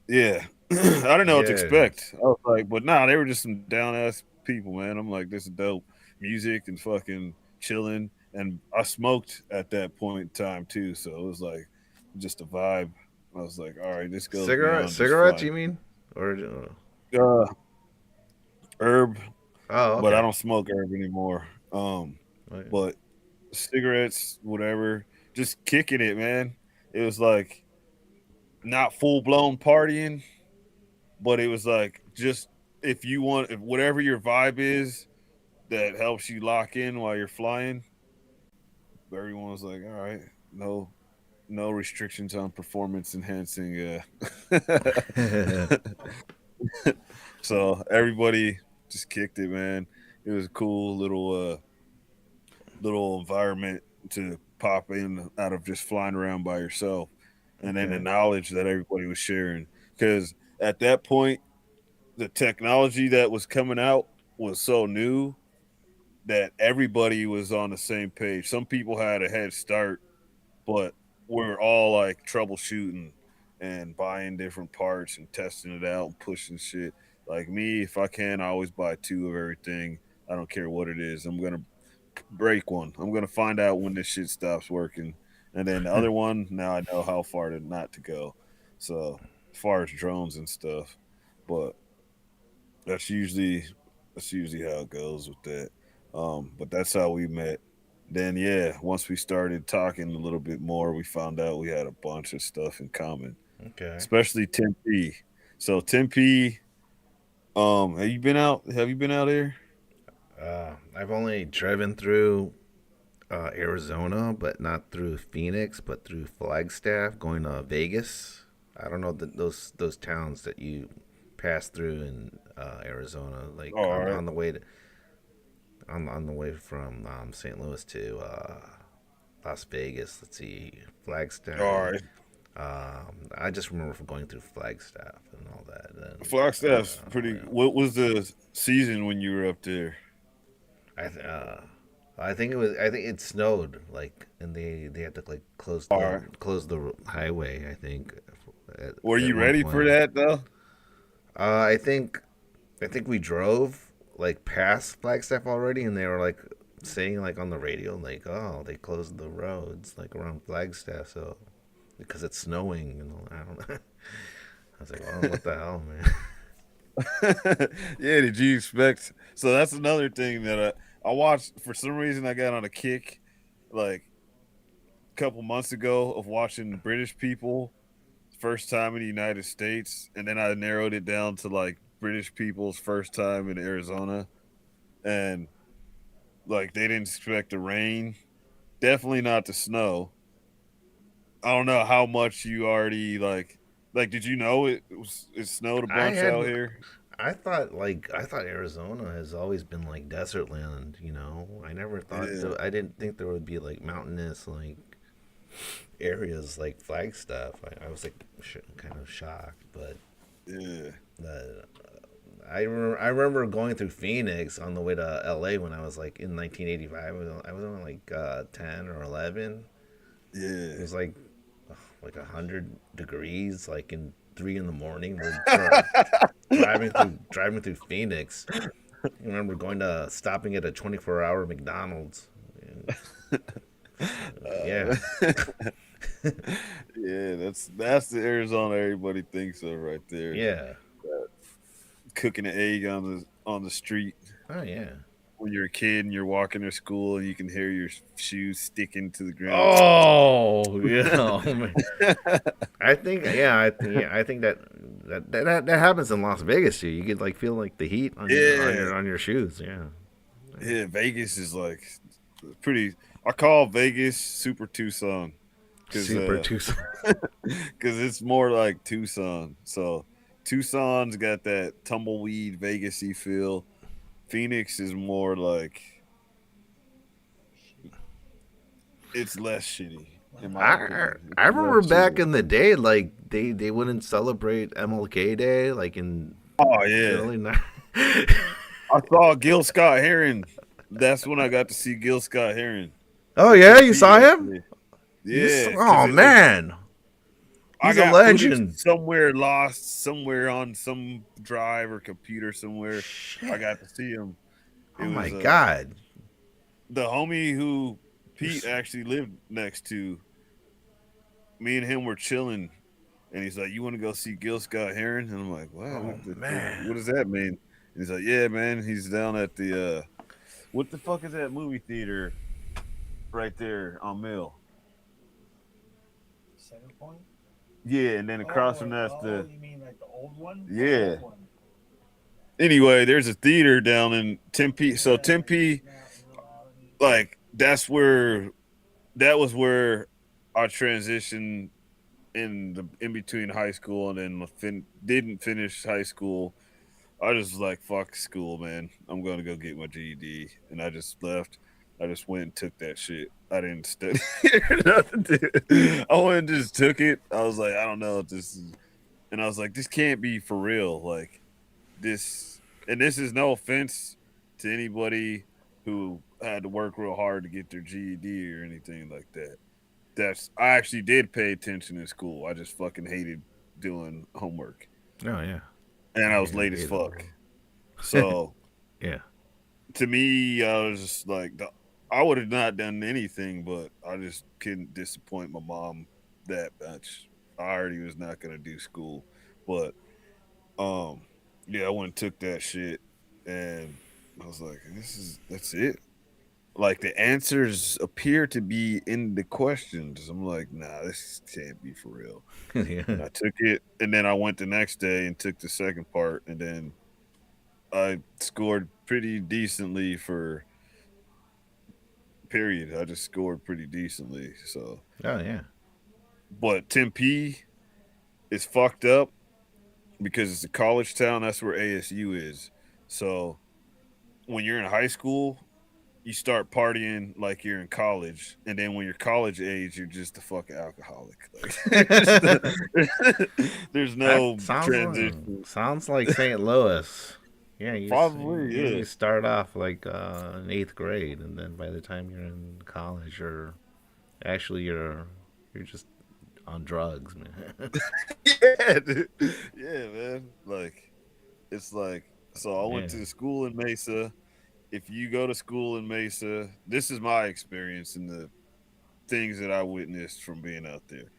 yeah, I didn't know what to yeah. expect. I was like, but nah, they were just some down ass people, man. I'm like, this is dope music and fucking chilling. And I smoked at that point in time too, so it was like just a vibe. I was like, all right, this goes beyond just Cigarettes, flying. you mean? Or Uh, herb, oh, but I okay. don't smoke herb anymore. Okay. But cigarettes, whatever, just kicking it, man. It was like not full blown partying, but it was like just if you want, if whatever your vibe is that helps you lock in while you're flying, everyone was like, all right, no restrictions on performance enhancing. So everybody just kicked it, man. It was a cool little environment to pop in out of just flying around by yourself, and then the Okay. knowledge that everybody was sharing. Because at that point, the technology that was coming out was so new that everybody was on the same page. Some people had a head start, but we're all like troubleshooting and buying different parts and testing it out and pushing shit. Like me, if I can, I always buy two of everything. I don't care what it is. I'm gonna break one. I'm gonna find out when this shit stops working, and then the other one. Now I know how far to not to go. So as far as drones and stuff, but that's usually that's usually how it goes with that. But that's how we met. Then yeah, once we started talking a little bit more, we found out we had a bunch of stuff in common, Okay. especially Tempe. So Tempe, have you been out here? I've only driven through Arizona, but not through Phoenix, but through Flagstaff, going to Vegas. I don't know those towns that you pass through in Arizona, like All right. on the way to, on the way from St. Louis to Las Vegas. Let's see, All Flagstaff. right. I just remember from going through Flagstaff and all that. And Flagstaff's pretty. yeah, What was the season when you were up there? I th- uh, I think it was. I think it snowed, like, and they had to like All right. close the highway. I think Were at you one ready for point. that though? Uh, I think I think we drove like past Flagstaff already, and they were like saying like on the radio like, oh, they closed the roads like around Flagstaff, so because it's snowing. You know, I don't know. I was like, oh, what the hell, man? Yeah, did you expect? So that's another thing that I watched. For some reason, I got on a kick like a couple months ago of watching British people first time in the United States, and then I narrowed it down to like British people's first time in Arizona, and like they didn't expect the rain, definitely not the snow. I don't know how much you already like. Did you know it snowed a I bunch out had here? I thought Arizona has always been like desert land. You know, I never thought Yeah, I didn't think there would be like mountainous like areas like Flagstaff. I was like kind of shocked, but yeah, the I remember going through Phoenix on the way to LA when I was like in 1985. I was only like 10 or 11. yeah. It was like 100 degrees, like in 3 in the morning. We're driving through Phoenix. I remember going to stopping at a 24-hour McDonald's. And, Uh, yeah, yeah, that's the Arizona everybody thinks of right there. yeah. Cooking an egg on the street Oh yeah. when you're a kid and you're walking to school and you can hear your shoes sticking to the ground. Oh yeah. Oh, man. I think yeah. I think that That happens in Las Vegas too. You could like feel like the heat on Yeah, your shoes. Yeah. yeah. Vegas is like pretty. I call Vegas Super Tucson because Super Tucson. because it's more like Tucson. So Tucson's got that tumbleweed Vegasy feel. Phoenix is more like it's less shitty, in my opinion. I It's remember less back shitty. in the day, like they wouldn't celebrate MLK Day, like in Oh the yeah, early night. I saw Gil Scott Heron. That's when I got to see Gil Scott Heron Oh with yeah, you Tempe saw him? actually. Yeah, because Oh it was man, I he's a got footage legend. somewhere lost somewhere on some drive or computer somewhere. I Shit. got to see him. It Oh my was god. the homie who You're Pete actually lived next to. Me and him were chilling, and he's like, "You want to go see Gil Scott Heron?" And I'm like, "Wow, oh what man. does that mean?" And he's like, "Yeah, man, he's down at the what the fuck is that movie theater right there on Mill?" Center Point? Yeah, and then across from that's Oh, the you mean like the old one? yeah. The old one. Anyway, there's a theater down in Tempe. So Tempe, like that was where I transitioned in between high school and then didn't finish high school. I just was like, fuck school, man. I'm going to go get my GED. And I just left. I just went and took that shit. I didn't study or nothing. I went and just took it. I was like, I don't know if this is. And I was like, this can't be for real. Like, this. And this is no offense to anybody who had to work real hard to get their GED or anything like that. I actually did pay attention in school. I just fucking hated doing homework. Oh yeah. And I I was hate late as it. fuck. So Yeah. to me, I was just like, I would have not done anything, but I just couldn't disappoint my mom that much. I already was not gonna do school, but um, yeah, I went and took that shit, and I was like, that's it. Like the answers appear to be in the questions. I'm like, nah, this can't be for real. And Yeah. I took it, and then I went the next day and took the second part, and then I scored pretty decently for period. I just scored pretty decently. So, Oh yeah. but Tempe is fucked up because it's a college town. That's where ASU is. So when you're in high school, you start partying like you're in college, and then when you're college age, you're just a fucking alcoholic. Like, there's That no transition. sounds like St. Louis. Yeah, Probably, you yeah. start off like in eighth grade, and then by the time you're in college, or actually you're just on drugs, man. Yeah, dude. Yeah, man. Like it's like so. I went Yeah. to school in Mesa. If you go to school in Mesa, this is my experience and the things that I witnessed from being out there.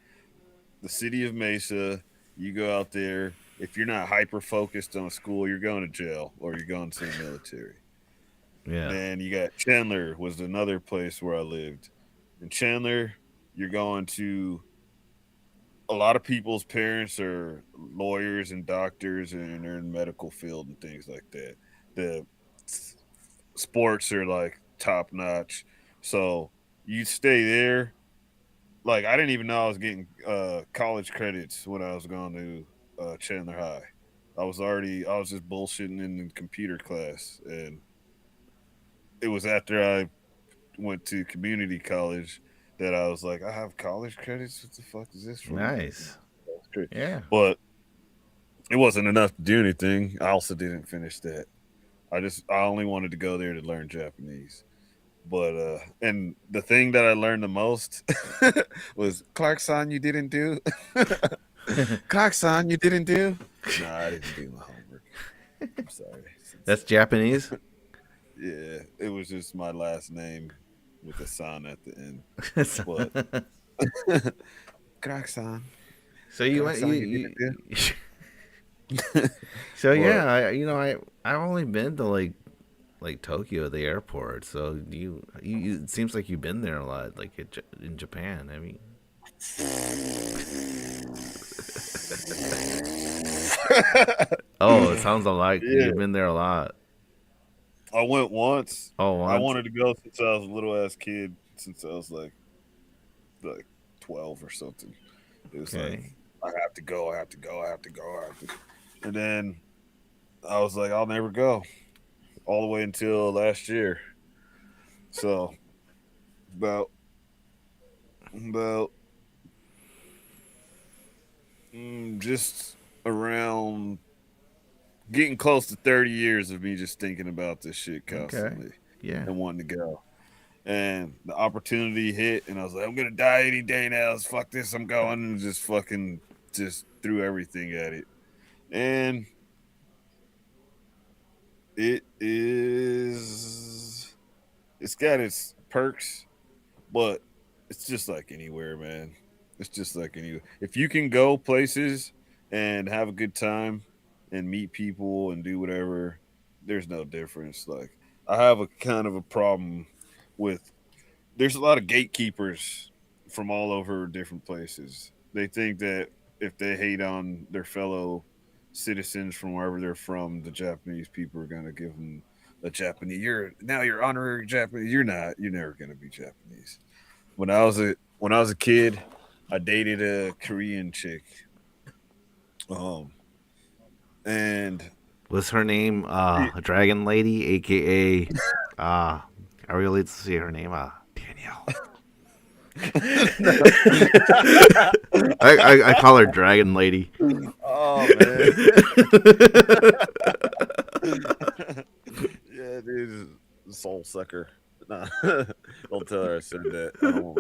The city of Mesa, you go out there. If you're not hyper focused on school, you're going to jail or you're going to the military. Yeah. Then you got Chandler was another place where I lived. In Chandler, you're going to a lot of people's parents are lawyers and doctors and they're in the medical field and things like that. The sports are like top notch. So you stay there. Like I didn't even know I was getting college credits when I was going to Chandler High. I was just bullshitting in the computer class, and it was after I went to community college that I was like, I have college credits. What the fuck is this from? Nice. That's great. Yeah. But it wasn't enough to do anything. I also didn't finish that. I only wanted to go there to learn Japanese. But and the thing that I learned the most was Clark-san, you didn't do. Clark-san, you didn't do. Nah, I didn't do my homework. I'm sorry. That's Japanese. Yeah, it was just my last name with a san at the end. But Clark-san, So you went Clark-san, you didn't do. So But yeah, I've only been to like Tokyo, the airport. So it seems like you've been there a lot, like in Japan. I mean, Oh, it sounds like Yeah, you've been there a lot. I went once. Oh, I once? wanted to go since I was a little ass kid, since I was like 12 or something. It was like Okay. I have to go, I have to go, I have to go, I have to. And then I was like, I'll never go all the way until last year. So about about just around getting close to 30 years of me just thinking about this shit Okay. constantly Yeah. and wanting to go. And the opportunity hit, and I was like, I'm gonna die any day now. Fuck this, I'm going, and just fucking just threw everything at it. And it is, it's got its perks, but it's just like anywhere, man. It's just like anywhere. If you can go places and have a good time and meet people and do whatever, there's no difference. Like I have a kind of a problem with, there's a lot of gatekeepers from all over different places. They think that if they hate on their fellow citizens from wherever they're from, the Japanese people are going to give them a Japanese. You're honorary Japanese. You're not. You're never going to be Japanese. When I was a kid, I dated a Korean chick. Um, and Was her name Dragon Lady, aka I really like to see her name Danielle. I call her Dragon Lady. oh man, yeah, dude, soul sucker. Nah, don't tell her I said that. I don't want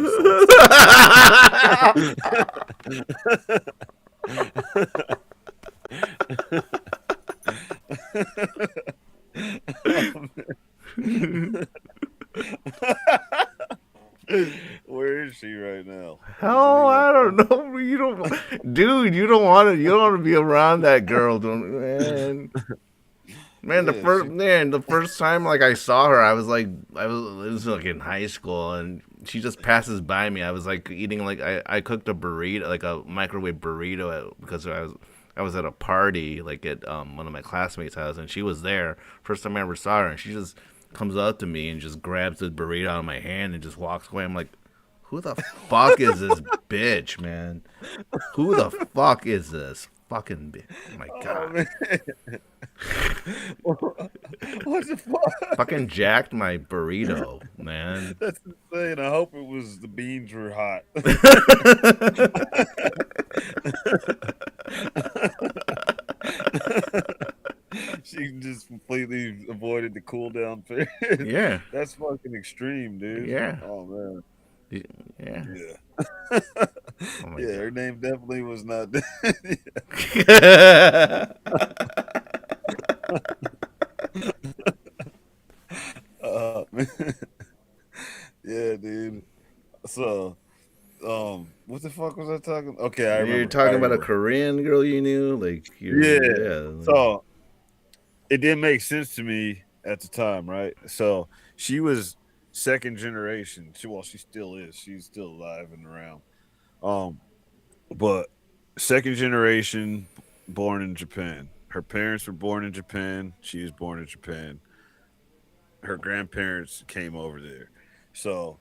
Where is she right now? Does Hell, anyone I don't know? know. You don't, dude. You don't want to. You don't want to be around that girl, don't, man. Man, Yeah, she. the first time like I saw her, I was like, it was like in high school, and she just passes by me. I was like eating like I cooked a burrito, like a microwave burrito, because I was at a party like at one of my classmates' house, and she was there. First time I ever saw her, and she just comes up to me and just grabs the burrito out of my hand and just walks away. I'm like, who the fuck is this bitch, man? Who the fuck is this fucking bitch? Oh my Oh god. man, what the fuck? Fucking jacked my burrito, man. That's insane. I hope it was the beans were hot. She just completely avoided the cool down period. Yeah, That's fucking extreme, dude. yeah, Oh man. yeah. Yeah. Oh my Yeah, her god. name definitely was not. Man. Yeah, dude. So, what the fuck was I talking? Okay, I You're remember. I talking about a remember. Korean girl you knew, like Yeah. yeah. So it didn't make sense to me at the time, right? So she was second generation. She still is. She's still alive and around. Um, but second generation, born in Japan. Her parents were born in Japan. She was born in Japan. Her grandparents came over there. So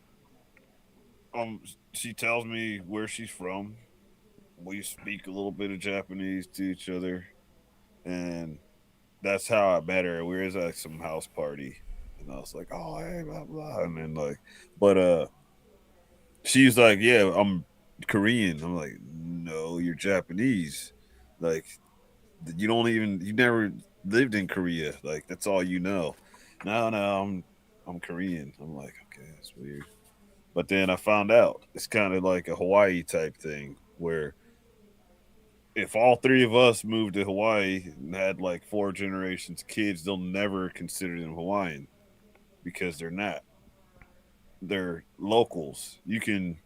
um, she tells me where she's from. We speak a little bit of Japanese to each other, and that's how I met her. We were at like some house party, and I was like, "Oh, hey, blah blah," and then like, but she's like, "Yeah, I'm Korean." I'm like, "No, you're Japanese. Like, you never lived in Korea. Like, that's all you know." No, no, I'm Korean. I'm like, okay, that's weird. But then I found out it's kind of like a Hawaii type thing where if all three of us moved to Hawaii and had like four generations of kids, they'll never consider them Hawaiian because they're not. They're locals. You can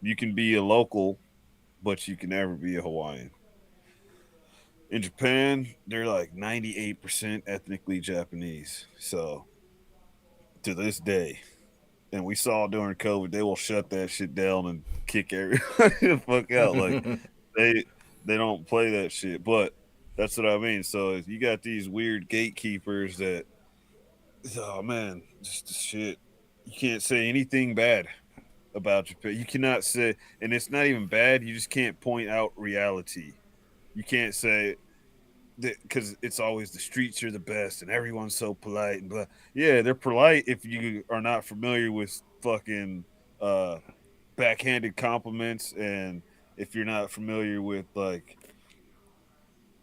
be a local, but you can never be a Hawaiian. In Japan, they're like 98% ethnically Japanese. So to this day, and we saw during COVID, they will shut that shit down and kick everybody the fuck out. Like they they don't play that shit. But That's what I mean. So you got these weird gatekeepers that, oh man, just the shit. You can't say anything bad about Japan. You cannot say, and it's not even bad. You just can't point out reality. You can't say that because it's always the streets are the best and everyone's so polite and blah. Yeah, they're polite if you are not familiar with fucking uh, backhanded compliments, and if you're not familiar with like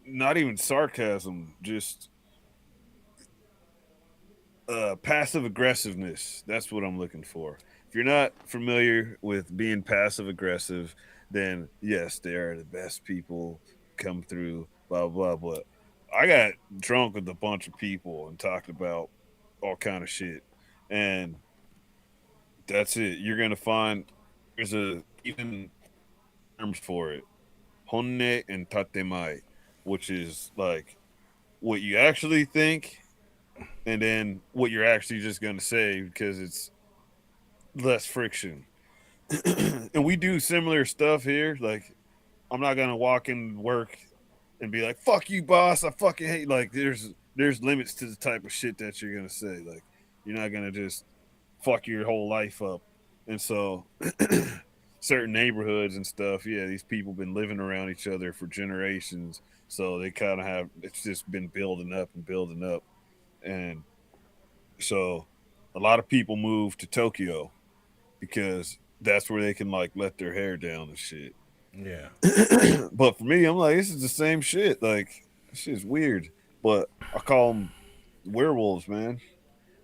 not even sarcasm, just passive aggressiveness. That's what I'm looking for. If you're not familiar with being passive aggressive, then yes, they are the best people come through. Blah blah blah. But I got drunk with a bunch of people and talked about all kind of shit, and that's it. You're gonna find there's a even terms for it, honne and tatemai, which is like what you actually think, and then what you're actually just gonna say because it's less friction. And we do similar stuff here. Like, I'm not gonna walk in work and be like, "Fuck you, boss. I fucking hate." Like, there's limits to the type of shit that you're gonna say. Like, you're not gonna just fuck your whole life up. And so, certain neighborhoods and stuff, yeah, these people been living around each other for generations. So they kind of have it's just been building up and building up, and so a lot of people move to Tokyo because that's where they can like let their hair down and shit. Yeah. But for me, I'm like, this is the same shit. Like, this shit's weird. But I call them werewolves, man,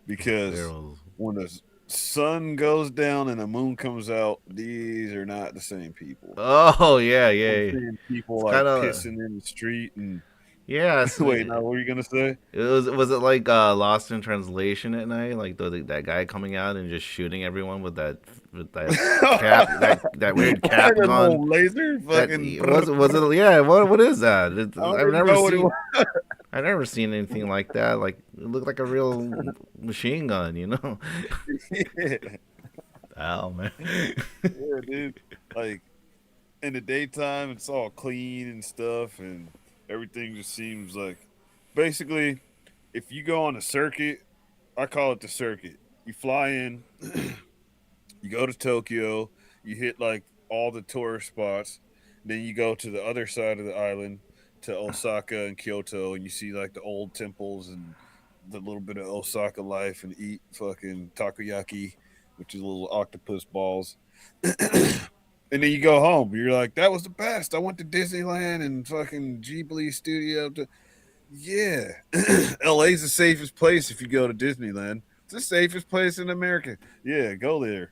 because Barrels. when the sun goes down and the moon comes out, these are not the same people. Oh yeah, I'm yeah. seeing people It's like kind of pissing in the street and yeah. wait, now what were you gonna say? It was it like Lost in Translation at night, like that guy coming out and just shooting everyone with that cap that weird cap That gun. little laser That fucking. was it? Yeah. What is that? I don't I've even never know what it seen. was. I've never seen anything like that. Like it looked like a real machine gun, you know? Yeah, Oh man. yeah, dude. Like in the daytime, it's all clean and stuff, and everything just seems like basically if you go on a circuit, I call it the circuit. You fly in, you go to Tokyo, you hit like all the tourist spots, then you go to the other side of the island to Osaka and Kyoto, and you see like the old temples and the little bit of Osaka life, and eat fucking takoyaki, which is little octopus balls. And then you go home. You're like, that was the best. I went to Disneyland and fucking Ghibli Studio. Yeah, LA's the safest place if you go to Disneyland. It's the safest place in America. Yeah, go there.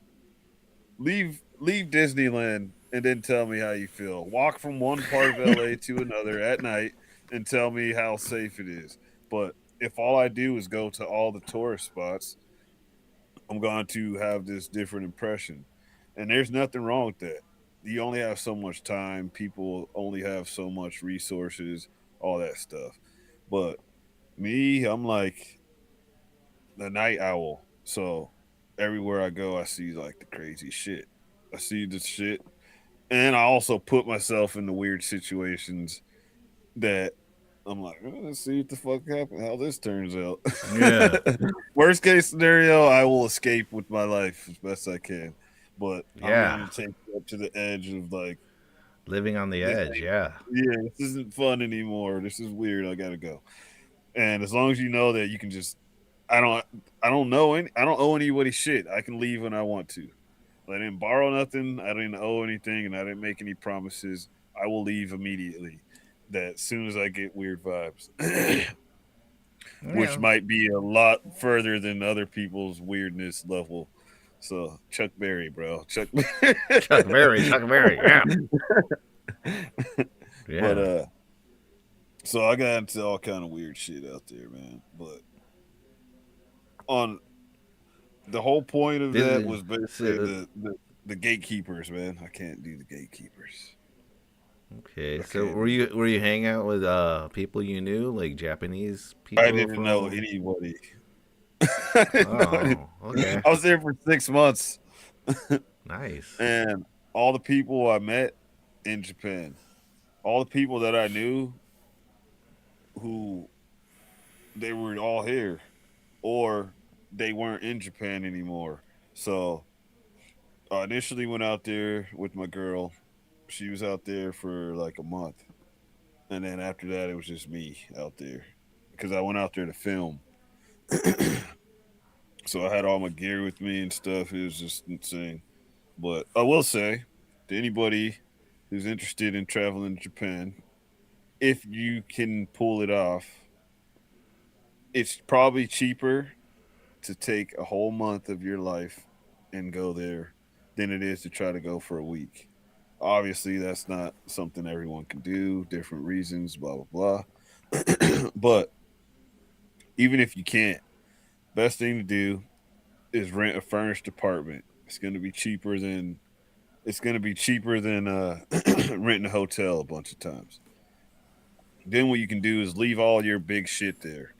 Leave Disneyland and then tell me how you feel. Walk from one part of LA to another at night and tell me how safe it is. But if all I do is go to all the tourist spots, I'm going to have this different impression. And there's nothing wrong with that. You only have so much time, people only have so much resources, all that stuff. But me, I'm like the night owl. So everywhere I go, I see like the crazy shit. I see the shit. And I also put myself in the weird situations that I'm like, oh, let's see what the fuck happened, how this turns out. Yeah. Worst case scenario, I will escape with my life as best I can. But I'm Yeah. willing to take it up to the edge of like, Living on the this edge. ain't, Yeah. yeah, this isn't fun anymore. This is weird. I gotta go. And as long as you know that you can just, I don't, I don't owe anybody shit. I can leave when I want to. I didn't borrow nothing. I didn't owe anything, and I didn't make any promises. I will leave immediately. That as soon as I get weird vibes, which Yeah. might be a lot further than other people's weirdness level. So Chuck Berry, bro, Chuck. Chuck Berry. Chuck Berry. Yeah. But Yeah. so I got into all kind of weird shit out there, man. But on the whole point of that Disney. was basically the gatekeepers, man. I can't do the gatekeepers. Okay, I so can't do. were you hanging out with people you knew, like Japanese I people didn't know from? anybody. I didn't know Oh, okay, I was there for 6 months, nice. and all the people I met in Japan, all the people that I knew, who they were all here, or they weren't in Japan anymore. So I initially went out there with my girl. She was out there for like a month, and then after that, it was just me out there because I went out there to film. So I had all my gear with me and stuff. It was just insane. But I will say to anybody who's interested in traveling to Japan, if you can pull it off, it's probably cheaper to take a whole month of your life and go there than it is to try to go for a week. Obviously, that's not something everyone can do, different reasons, blah, blah, blah. But even if you can't, best thing to do is rent a furnished apartment. It's going to be cheaper than renting a hotel a bunch of times. Then what you can do is leave all your big shit there.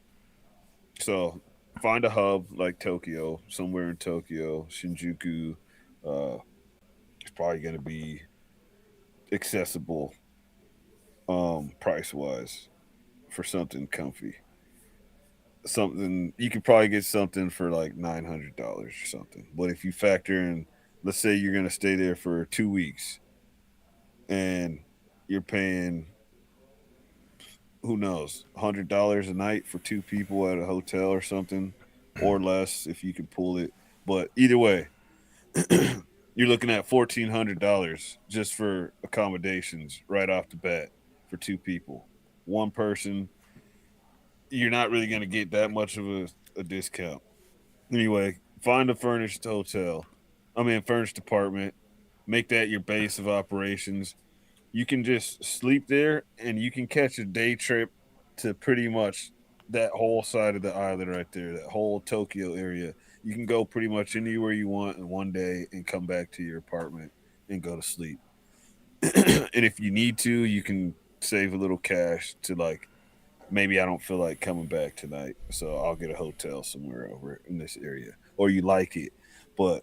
So find a hub like Tokyo, somewhere in Tokyo, Shinjuku. Uh, it's probably going to be accessible, price wise, for something comfy. Something you could probably get something for like $900 or something. But if you factor in, let's say you're going to stay there for 2 weeks and you're paying, who knows, $100 a night for two people at a hotel or something, or less if you can pull it. But either way, you're looking at $1,400 just for accommodations right off the bat for two people. One person, you're not really going to get that much of a discount. Anyway, find a furnished hotel. I mean, furnished apartment. Make that your base of operations. You can just sleep there and you can catch a day trip to pretty much that whole side of the island right there, that whole Tokyo area. You can go pretty much anywhere you want in one day and come back to your apartment and go to sleep. And if you need to, you can save a little cash to, like, maybe I don't feel like coming back tonight, so I'll get a hotel somewhere over in this area, or you like it. But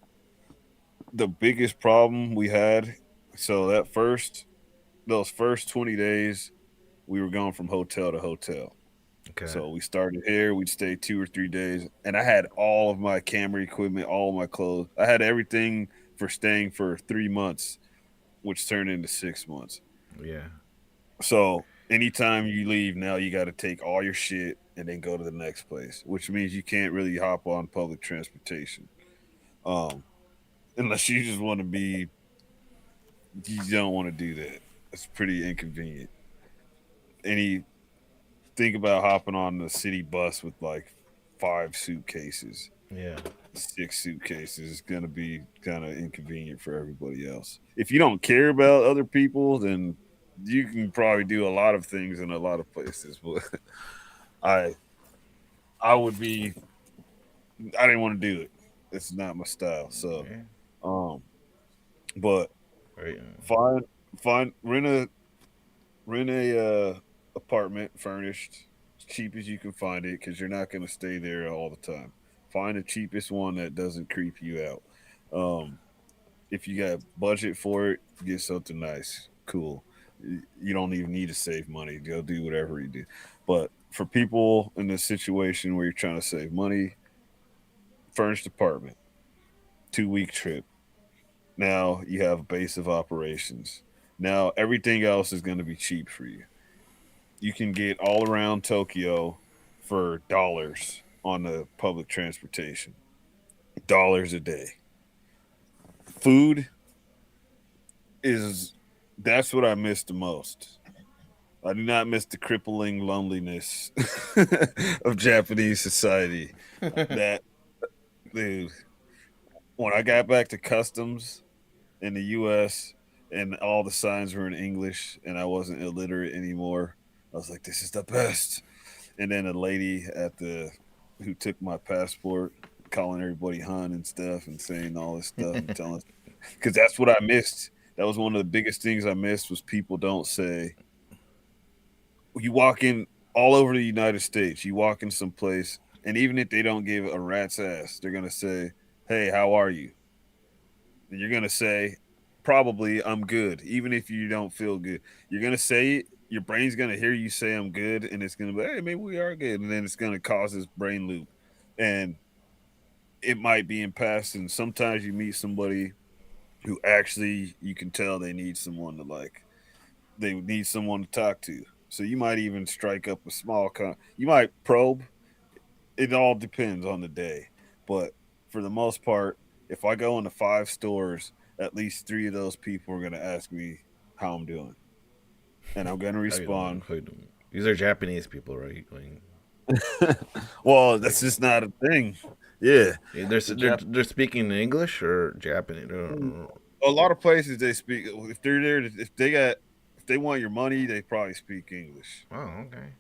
the biggest problem we had, so those first 20 days, we were going from hotel to hotel. Okay. So we started here, we'd stay 2 or 3 days, and I had all of my camera equipment, all of my clothes. I had everything for staying for 3 months, which turned into 6 months. Yeah. So anytime you leave now, you got to take all your shit and then go to the next place, which means you can't really hop on public transportation, um, unless you just want to be. You don't want to do that. It's pretty inconvenient. Any think about hopping on the city bus with like 5 suitcases, Yeah. 6 suitcases. It's gonna be kind of inconvenient for everybody else. If you don't care about other people, then you can probably do a lot of things in a lot of places. But I I would be I didn't want to do it. It's not my style. So Okay. um but Right. find find rent a apartment furnished as cheap as you can find it because you're not going to stay there all the time. Find the cheapest one that doesn't creep you out. Um, if you got budget for it, get something nice, cool. You don't even need to save money. Go do whatever you do. But for people in this situation where you're trying to save money, furnished apartment, 2 week trip. Now you have a base of operations. Now everything else is going to be cheap for you. You can get all around Tokyo for dollars on the public transportation. Dollars a day. Food is that's what I miss the most. I do not miss the crippling loneliness of Japanese society. That dude, when I got back to customs in the US and all the signs were in English and I wasn't illiterate anymore, I was like, this is the best. And then a lady at the who took my passport, calling everybody hun and stuff, and saying all this stuff and telling us because that's what I missed. That was one of the biggest things I missed was people don't say. You walk in all over the United States, you walk in some place, and even if they don't give a rat's ass, they're gonna say, "Hey, how are you?" And you're gonna say, "Probably I'm good," even if you don't feel good. You're gonna say it. your brain's gonna hear you say I'm good, and it's gonna be, hey, maybe we are good, and then it's gonna cause this brain loop, and it might be in passing. Sometimes you meet somebody who actually you can tell they need someone to like, they need someone to talk to. So you might even strike up a small you might probe. It all depends on the day, but for the most part, if I go into 5 stores, at least 3 of those people are gonna ask me how I'm doing, and I'm gonna How you doing? respond. How you doing? These are Japanese people, right? Like, Well, that's just not a thing. Yeah, the Jap- they're speaking English or Japanese. a lot of places they speak. If they're there, if they want your money, they probably speak English. Oh, okay.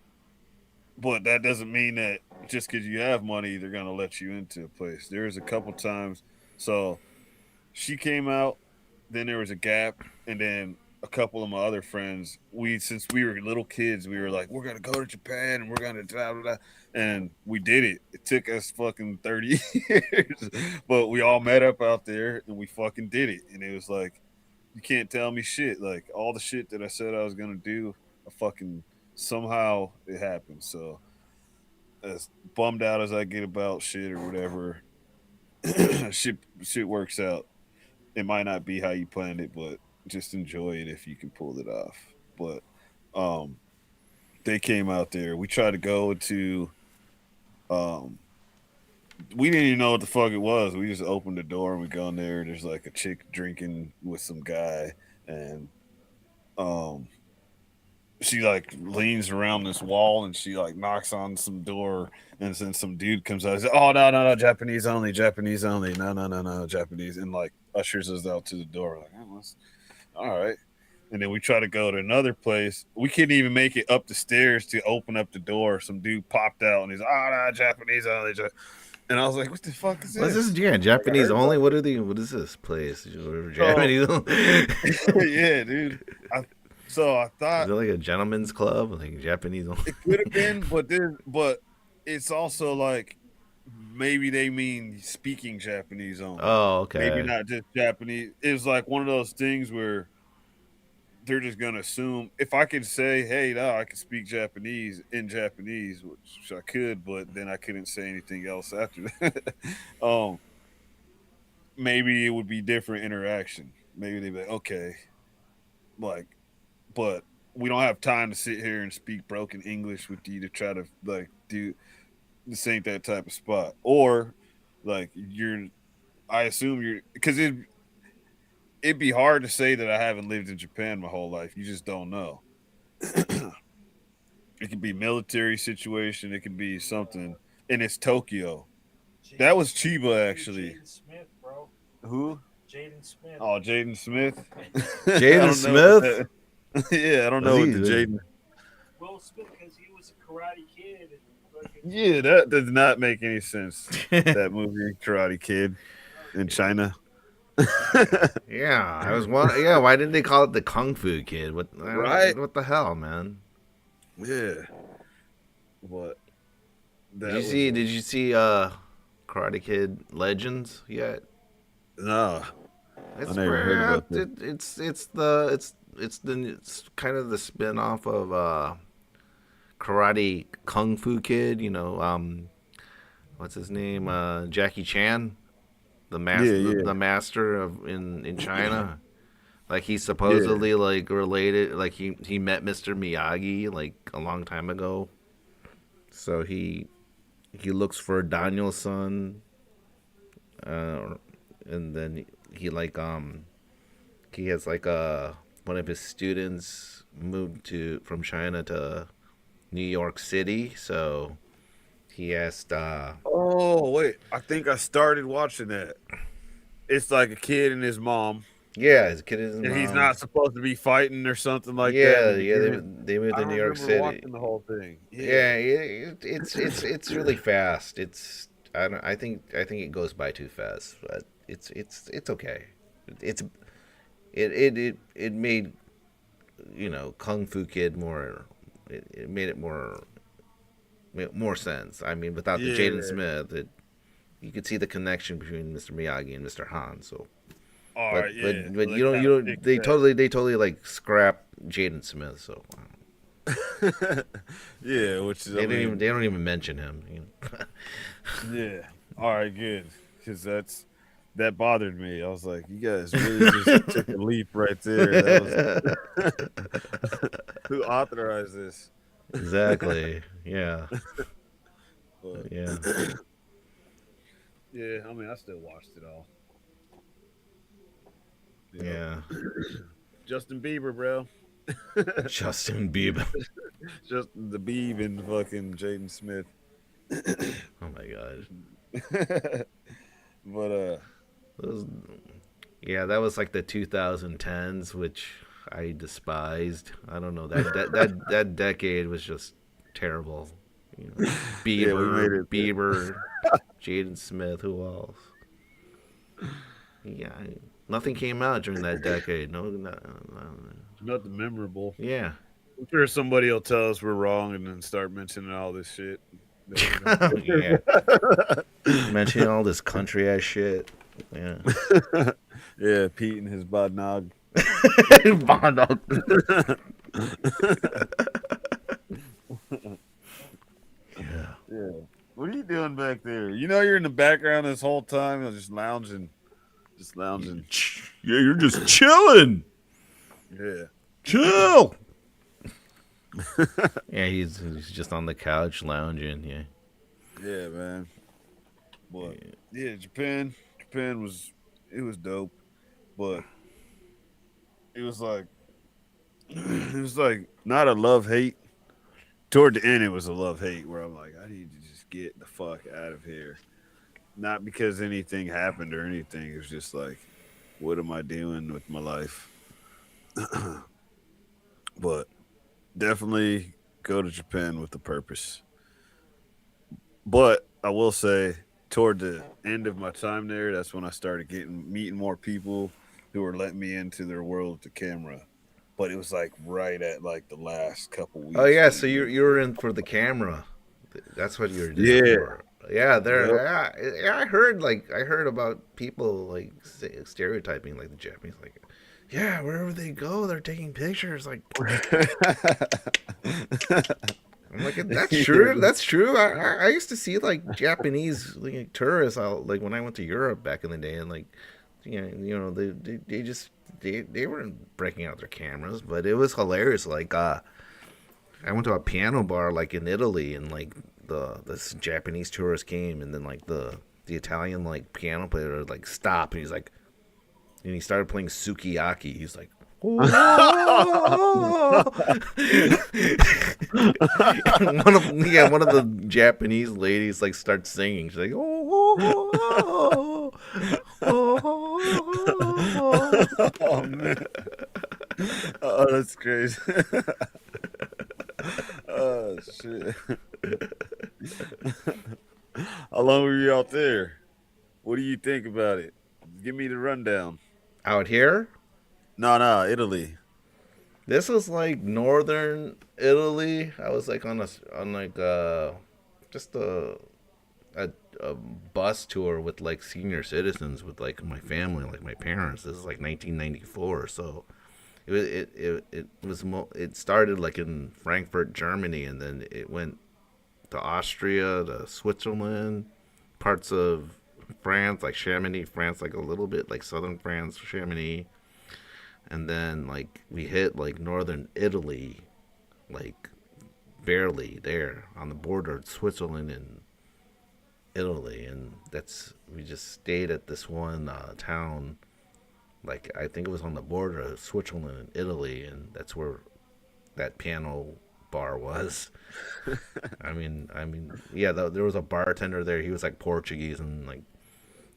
But that doesn't mean that just because you have money, they're gonna let you into a place. There's a couple times. So she came out, then there was a gap, and then a couple of my other friends, since we were little kids, we were like, we're gonna go to Japan and we're gonna blah, blah, blah. And we did it. It took us fucking 30 years, but we all met up out there and we fucking did it. And it was like, you can't tell me shit. Like all the shit that I said I was gonna do, I fucking somehow it happened. So as bummed out as I get about shit or whatever, shit works out. It might not be how you planned it, but just enjoy it if you can pull it off. But um, they came out there. We tried to go to. Um, we didn't even know what the fuck it was. We just opened the door and we go in there. There's like a chick drinking with some guy, and um, she like leans around this wall and she like knocks on some door, and then some dude comes out and says, oh, no, Japanese only, no, Japanese, and like ushers us out to the door. Like, oh, all right. And then we try to go to another place. We couldn't even make it up the stairs to open up the door. Some dude popped out and he's, oh, no, Japanese only. And I was like, what the fuck is What's this? this? Yeah, Japanese only. What are they? What is this place? Japanese. Yeah, dude. So I Is thought it like a gentleman's club? Like Japanese only? it could have been, but it's also like maybe they mean speaking Japanese only. Oh, Maybe okay. not just Japanese. It was like one of those things where they're just gonna assume if I could say, "Hey, no, I can speak Japanese in Japanese," which I could, but then I couldn't say anything else after that. um, maybe it would be different interaction. Maybe they'd be like, okay, like, but we don't have time to sit here and speak broken English with you to try to like do this. Ain't that type of spot, or like you're. I assume you're because it'd be hard to say that I haven't lived in Japan my whole life. You just don't know. It could be military situation. It could be something, and it's Tokyo. That was Chiba actually. Jaden Smith, bro. Who? Jaden Smith. Oh, Jaden Smith. Jaden Smith. Yeah, I don't know Was what he- the Jaden. Will Smith, because he was a karate kid. Yeah, that does not make any sense. That movie, Karate Kid, in China. Yeah, I was one. Yeah, why didn't they call it the Kung Fu Kid? Right. What the hell, man? Yeah. What? Did you see Karate Kid Legends yet? No. It's never heard about that. It's kind of the spin off of Karate Kung Fu Kid. You know, what's his name? Jackie Chan, the master, Yeah, yeah. the master of in China. Like he's supposedly like related. Like he met Mr. Miyagi like a long time ago. So he looks for Daniel-san, and then he has like one of his students moved from China to New York City, so he asked. Oh, wait. I think I started watching that. It's like a kid and his mom. Yeah, his kid is. And he's not supposed to be fighting or something like Yeah, that. yeah. They moved I to don't New York remember City. watching the whole thing. Yeah, it's really fast. I think it goes by too fast, but it's okay. It made Kung Fu Kid more. It made it more sense. I mean, without the Jaden Smith, you could see the connection between Mr. Miyagi and Mr. Han. So, All but right, yeah. but So you kinda don't fixed they that. totally like scrap Jaden Smith. So Yeah, which is, I mean, they don't even mention him. yeah. All right, good. Because that bothered me. I was like, you guys really just took a leap right there. That was who authorized this. Exactly. Yeah. But Yeah. yeah, I mean, I still watched it all. Yep. Yeah. Justin Bieber, bro. Justin Bieber. Justin the Bieb and fucking Jaden Smith. Oh my god. But Those, yeah, that was like the 2010s, which I despised. I don't know that decade was just terrible. You know, yeah, we made it there. Bieber, Jaden Smith. Who else? Yeah, nothing came out during that decade. Nothing memorable. Yeah. I'm sure somebody will tell us we're wrong and then start mentioning all this shit. Yeah. Mentioning all this country ass shit. Yeah. Yeah, Pete and his bodnog. Bondo. Yeah. Yeah. What are you doing back there? You know you're in the background this whole time. Just lounging. Just lounging. Yeah, you're just chilling. Yeah. Chill. Yeah, he's just on the couch lounging. Yeah. Yeah, man. But yeah, Japan was it was dope, but it was like it was like not a love hate. Toward the end, it was a love hate where I'm like, I need to just get the fuck out of here. Not because anything happened or anything. It was just like, what am I doing with my life? But definitely go to Japan with a purpose. But I will say, toward the end of my time there, that's when I started meeting more people who were letting me into their world with the camera. But it was like right at like the last couple Oh weeks. yeah, so you were in for the camera. That's what you were doing Yeah. for. Yeah, Yep. yeah, I heard about people like stereotyping like the Japanese, like, yeah, wherever they go, they're taking pictures. Like, I'm like, that's true. That's true. I used to see like Japanese like tourists out like when I went to Europe back in the day, and like, they just they weren't breaking out their cameras, but it was hilarious. Like, I went to a piano bar like in Italy, and like this Japanese tourist came, and then like the Italian like piano player like stopped, and he's like, and he started playing sukiyaki. He's like, one one of the Japanese ladies like starts singing. She's like, Oh man. Oh, that's crazy. Oh shit. How long were you out there? What do you think about it? Give me the rundown. out here. No, Italy. This was like northern Italy. I was like on like just a bus tour with like senior citizens with like my family, like my parents. This is like 1994, so it started like in Frankfurt, Germany, and then it went to Austria, to Switzerland, parts of France, like Chamonix, France, like a little bit like southern France, Chamonix, and then like we hit like northern Italy, like barely there on the border of Switzerland and Italy, and that's we just stayed at this one town, like I think it was on the border of Switzerland and Italy, and that's where that piano bar was. Yeah, there was a bartender there. He was like Portuguese, and like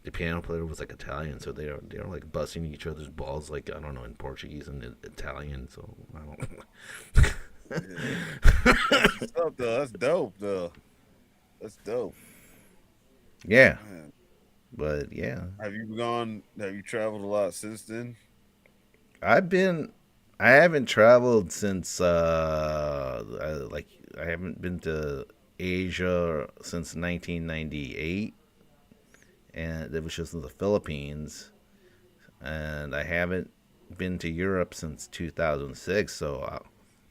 the piano player was like Italian, so they were like busting each other's balls, like I don't know, in Portuguese and Italian. So I don't. Yeah. That's what's up, though. That's dope, though. That's dope. Yeah, Man. but yeah, Have you gone? Have you traveled a lot since then? I've been. I haven't traveled since I haven't been to Asia since 1998, and it was just in the Philippines, and I haven't been to Europe since 2006. So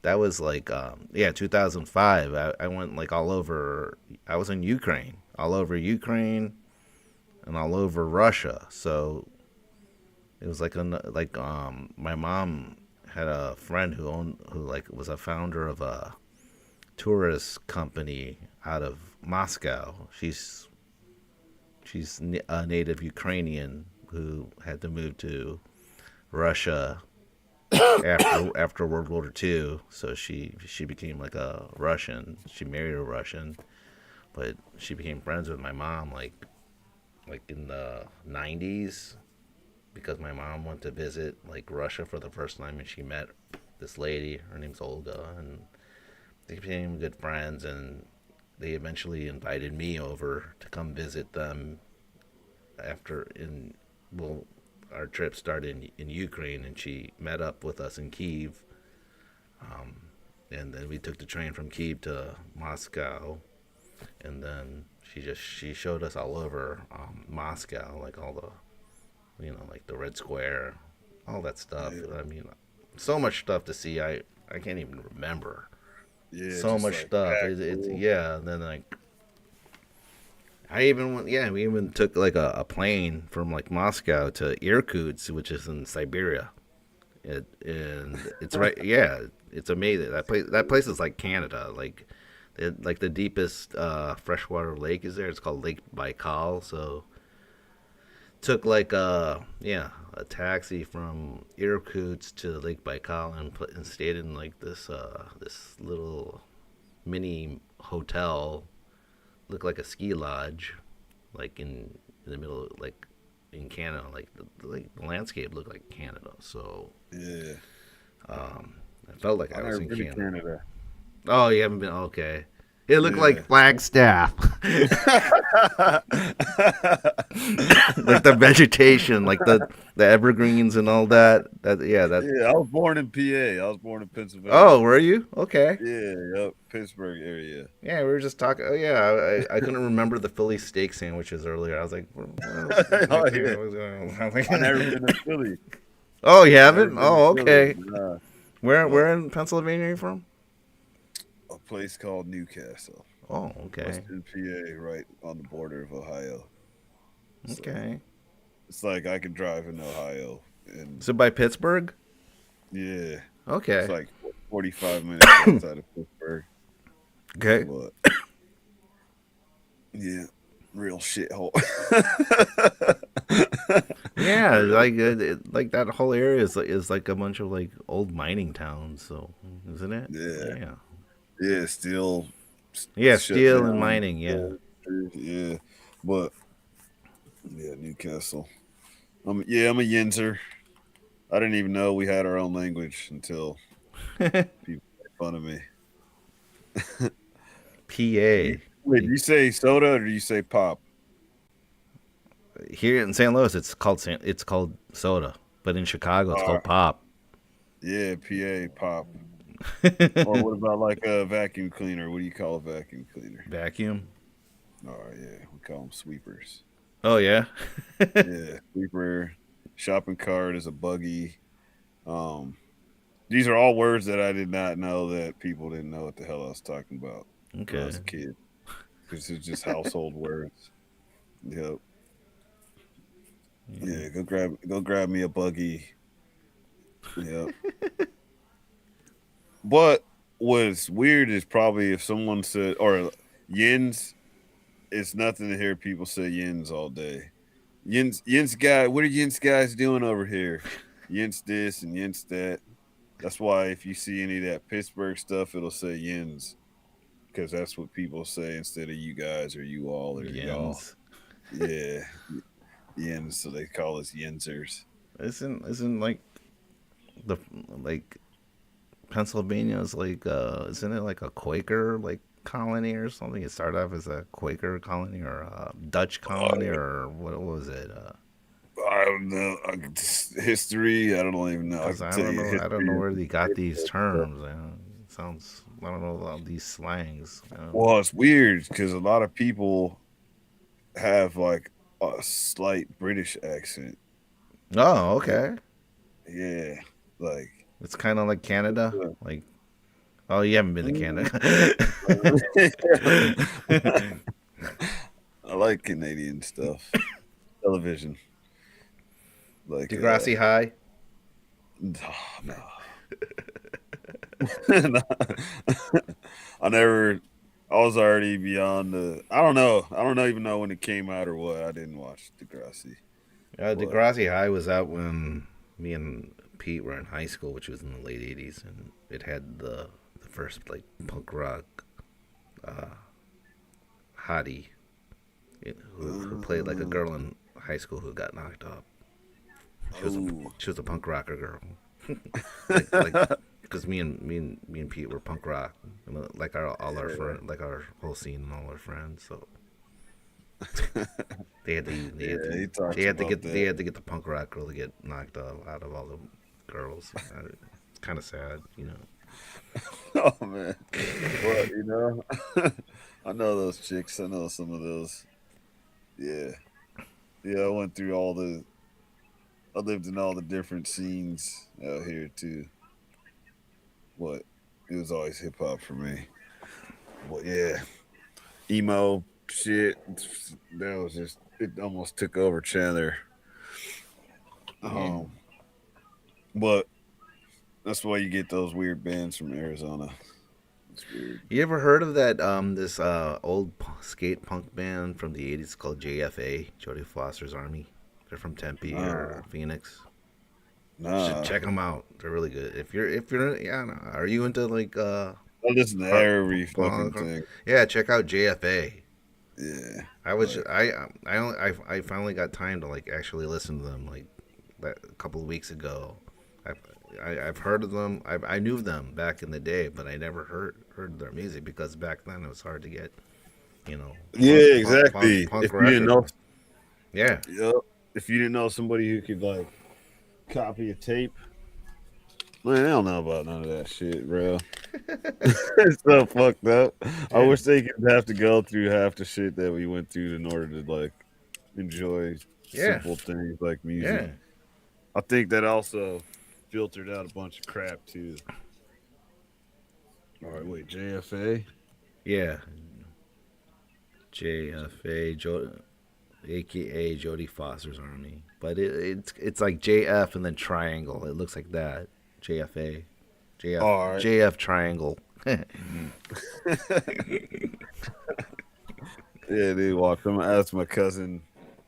that was like 2005. I went like all over. I was in Ukraine, all over Ukraine, and all over Russia. So it was like my mom had a friend who like was a founder of a tourist company out of Moscow. She's a native Ukrainian who had to move to Russia after World War II. So she became like a Russian. She married a Russian, but she became friends with my mom like in the 90s because my mom went to visit like Russia for the first time and she met this lady. Her name's Olga, and they became good friends. And they eventually invited me over to come visit them after in well our trip started in Ukraine, and she met up with us in Kiev. And then we took the train from Kiev to Moscow, and then she showed us all over Moscow, like all the like the Red Square, all that stuff. I mean, so much stuff to see. I can't even remember. Yeah, So much like stuff. It's yeah. And then like I even went, yeah, we even took like a plane from like Moscow to Irkutsk, which is in Siberia. And it's right, yeah, it's amazing. That place is like Canada, like the deepest freshwater lake is there. It's called Lake Baikal. So took like a taxi from Irkutsk to Lake Baikal and stayed in like this little mini hotel, looked like a ski lodge, like in the middle, like in Canada, like the landscape looked like Canada. So yeah, I felt like I was never in been to Canada. Canada. Oh, you haven't been? Okay. It looked Yeah. like Flagstaff. Like the vegetation, like the evergreens and all that. Yeah, that. Yeah, I was born in PA. I was born in Pennsylvania. Oh, were you? Okay. Yeah, up Pittsburgh area. Yeah, we were just talking. Oh, yeah, I couldn't remember the Philly steak sandwiches earlier. I was like, what else? Oh, yeah. I never been to Philly. Oh, you Never haven't? been to Oh, Philly. okay. Nah, Where in Pennsylvania are you from? a place called Newcastle, Oh, okay. Western PA, right on the border of Ohio. So Okay. it's like I could drive in Ohio, and So by Pittsburgh? yeah, Okay. it's like 45 minutes outside of Pittsburgh. Okay. But yeah, real shithole. Yeah, like that whole area is like a bunch of like old mining towns. So isn't it? Yeah. Yeah. Yeah, still Yeah, shut steel and down. mining. Yeah. Yeah, but yeah, Newcastle. I'm a Yinzer. I didn't even know we had our own language until people made fun of me. PA. Wait, do you say soda or do you say pop? Here in St. Louis, it's called soda, but in Chicago, it's called pop. Yeah, PA pop. Or what about like a vacuum cleaner? What do you call a vacuum cleaner? Vacuum. Oh yeah, we call them sweepers. Oh yeah. Yeah, sweeper. Shopping cart is a buggy. Um, these are all words that I did not know that people didn't know what the hell I was talking about when I Okay. was a kid. Because it's just household words. Yep. Yeah, go grab me a buggy. Yep. But what's weird is probably if someone said or yins, it's nothing to hear people say yins all day. Yins guy, what are yins guys doing over here? Yins this and yins that. That's why if you see any of that Pittsburgh stuff, it'll say yins. Because that's what people say instead of you guys or you all or y'all. Yins. Yeah. Yins, so they call us yinzers. Isn't like the like Pennsylvania is like isn't it like a Quaker like colony or something? It started off as a Quaker colony or a Dutch colony or what was it? I don't know. History, I don't even know. I don't know where they got these terms. It sounds I don't know about these slangs. Well, it's weird because a lot of people have like a slight British accent. Oh, okay. Yeah, like It's kind of like Canada, like Oh, you haven't been to Canada. I like Canadian stuff. Television. Like Degrassi High. oh, no. No. I never I was already beyond the I don't know. I don't even know when it came out or what. I didn't watch Degrassi. But Degrassi High was out when me and Pete were in high school, which was in the late '80s, and it had the first like punk rock uh, hottie who played like a girl in high school who got knocked up. oh. She was a punk rocker girl. like because me and Pete were punk rock, like our friend, like our whole scene and all our friends. So they had to He talks they had to about that. get the punk rock girl to get knocked out of all the girls. It's kind of sad, you know. Oh man. Well, I know those chicks. I know some of those. Yeah. Yeah, I lived in all the different scenes out here too. What? It was always hip hop for me. Well, yeah. Emo shit. That was just it almost took over Chandler. Yeah. Um but that's why you get those weird bands from Arizona. It's weird. You ever heard of that this old skate punk band from the '80s called JFA, Jodie Foster's Army? They're from Tempe Nah. or Phoenix. You should Nah. check them out. They're really good. If you're yeah, no, are you into like I listen to hard every fucking punk? thing. Yeah, check out JFA. Yeah. I was Like I finally got time to like actually listen to them like a couple of weeks ago. I've I've heard of them. I knew them back in the day, but I never heard their music because back then it was hard to get yeah, exactly. punk If you didn't records. know Yeah, Yep. If you didn't know somebody who could like copy a tape, man, I don't know about none of that shit, bro. It's so fucked up. I yeah, wish they could have to go through half the shit that we went through in order to like enjoy yeah, simple things like music. yeah, I think that also filtered out a bunch of crap too. All right, wait, JFA. yeah. JFA, aka Jodie Foster's Army, but it's like JF and then triangle. It looks like that. JFA, JF, All right. JF triangle. Yeah, they walked. I'm gonna ask my cousin.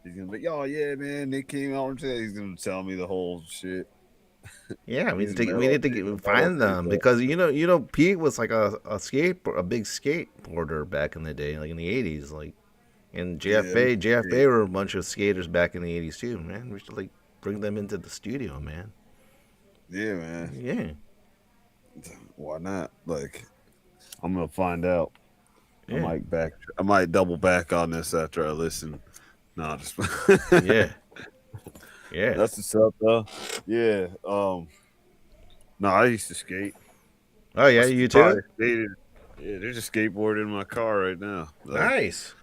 He's gonna be, oh yeah, man, they came out and he's gonna tell me the whole shit. Yeah, He's a we need to he's a metal find them people. because Pete was like a big skateboarder back in the day, like in the '80s, like and Yeah, JFA were a bunch of skaters back in the '80s too, man. We should like bring them into the studio, man. yeah, man. Yeah, Why not? Like, I'm gonna find out. yeah, I might double back on this after I listen. No, just yeah, yeah. that's what's up though. Yeah. No, I used to skate. Oh I yeah, still you probably too. skated. Yeah, there's a skateboard in my car right now. Like, Nice.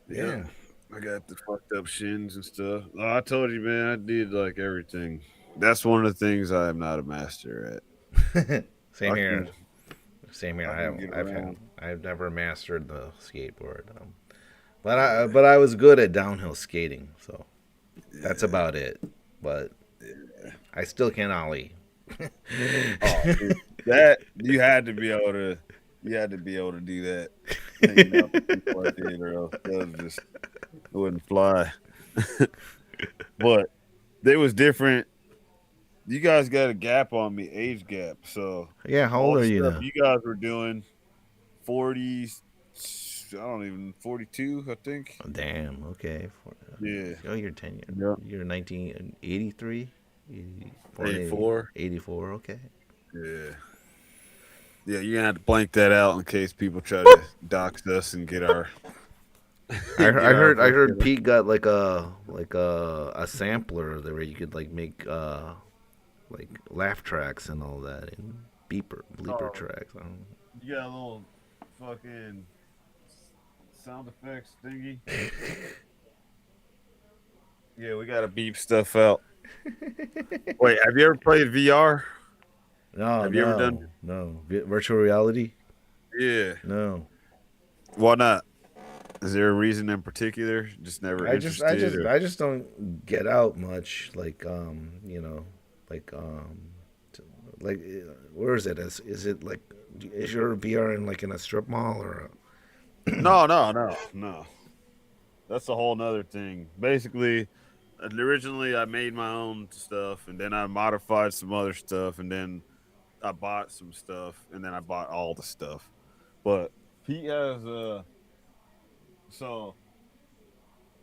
yeah, Yeah. I got the fucked up shins and stuff. Oh, I told you, man, I did like everything. That's one of the things I am not a master at. Same I here. can, Same here. I can get around. I've never mastered the skateboard, but I was good at downhill skating, so that's Yeah. about it. But I still can't ollie. Oh, dude, that you had to be able to do that. Hanging out with people like that, or else that was just it wouldn't fly. But they was different. You guys got a gap on me, age gap. So Yeah, how all old the are you stuff now? you guys were doing, 40s, I don't even 42, I think. Oh, damn. Okay. Yeah, Oh, you're 10 years. yeah, You're 1983, 84. 84. Okay. Yeah, yeah. You're gonna have to blank that out in case people try to dox us and get our get our I heard fucking. Pete got like a sampler there where you could like make like laugh tracks and all that and bleeper Oh, tracks. I don't you got a little fucking sound effects thingy. Yeah, we gotta beep stuff out. Wait, have you ever played VR? No, Have you ever done? no. Virtual reality? Yeah. No. Why not? Is there a reason in particular? Just never interested, or I just don't get out much. Like, like, t- where is it? Is it like, is your VR in like in a strip mall or? no, no, no, no. That's a whole nother thing. Basically, originally I made my own stuff, and then I modified some other stuff, and then I bought some stuff, and then I bought all the stuff. But Pete has so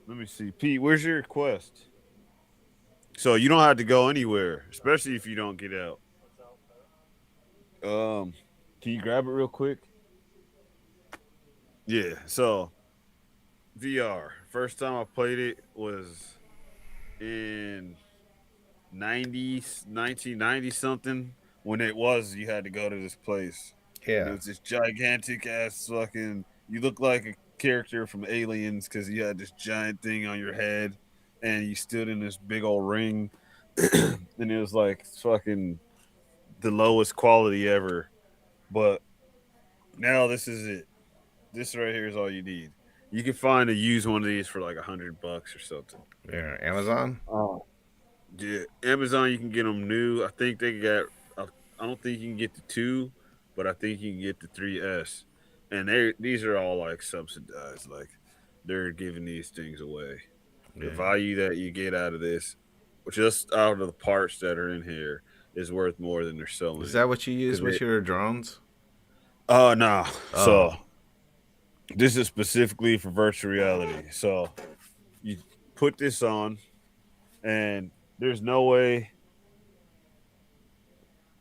let me see. Pete, where's your quest? So you don't have to go anywhere, especially if you don't get out. Um, can you grab it real quick? Yeah. So VR. First time I played it was in 1990 something, when it was you had to go to this place, and it Yeah. was this gigantic ass fucking, you look like a character from Aliens because you had this giant thing on your head, and you stood in this big old ring, and it was like fucking the lowest quality ever. But now this is it. This right here is all you need. You can find a used one of these for like $100 or something. Yeah. Amazon? Oh, yeah, Amazon, you can get them new. I think they got. I don't think you can get the two, but I think you can get the 3S, and these are all like subsidized. Like they're giving these things away. The Yeah. value that you get out of this, just out of the parts that are in here, is worth more than they're Is selling it. that what you use Because with they. your drones? Oh no. So Oh. this is specifically for virtual reality. So you put this on, and there's no way.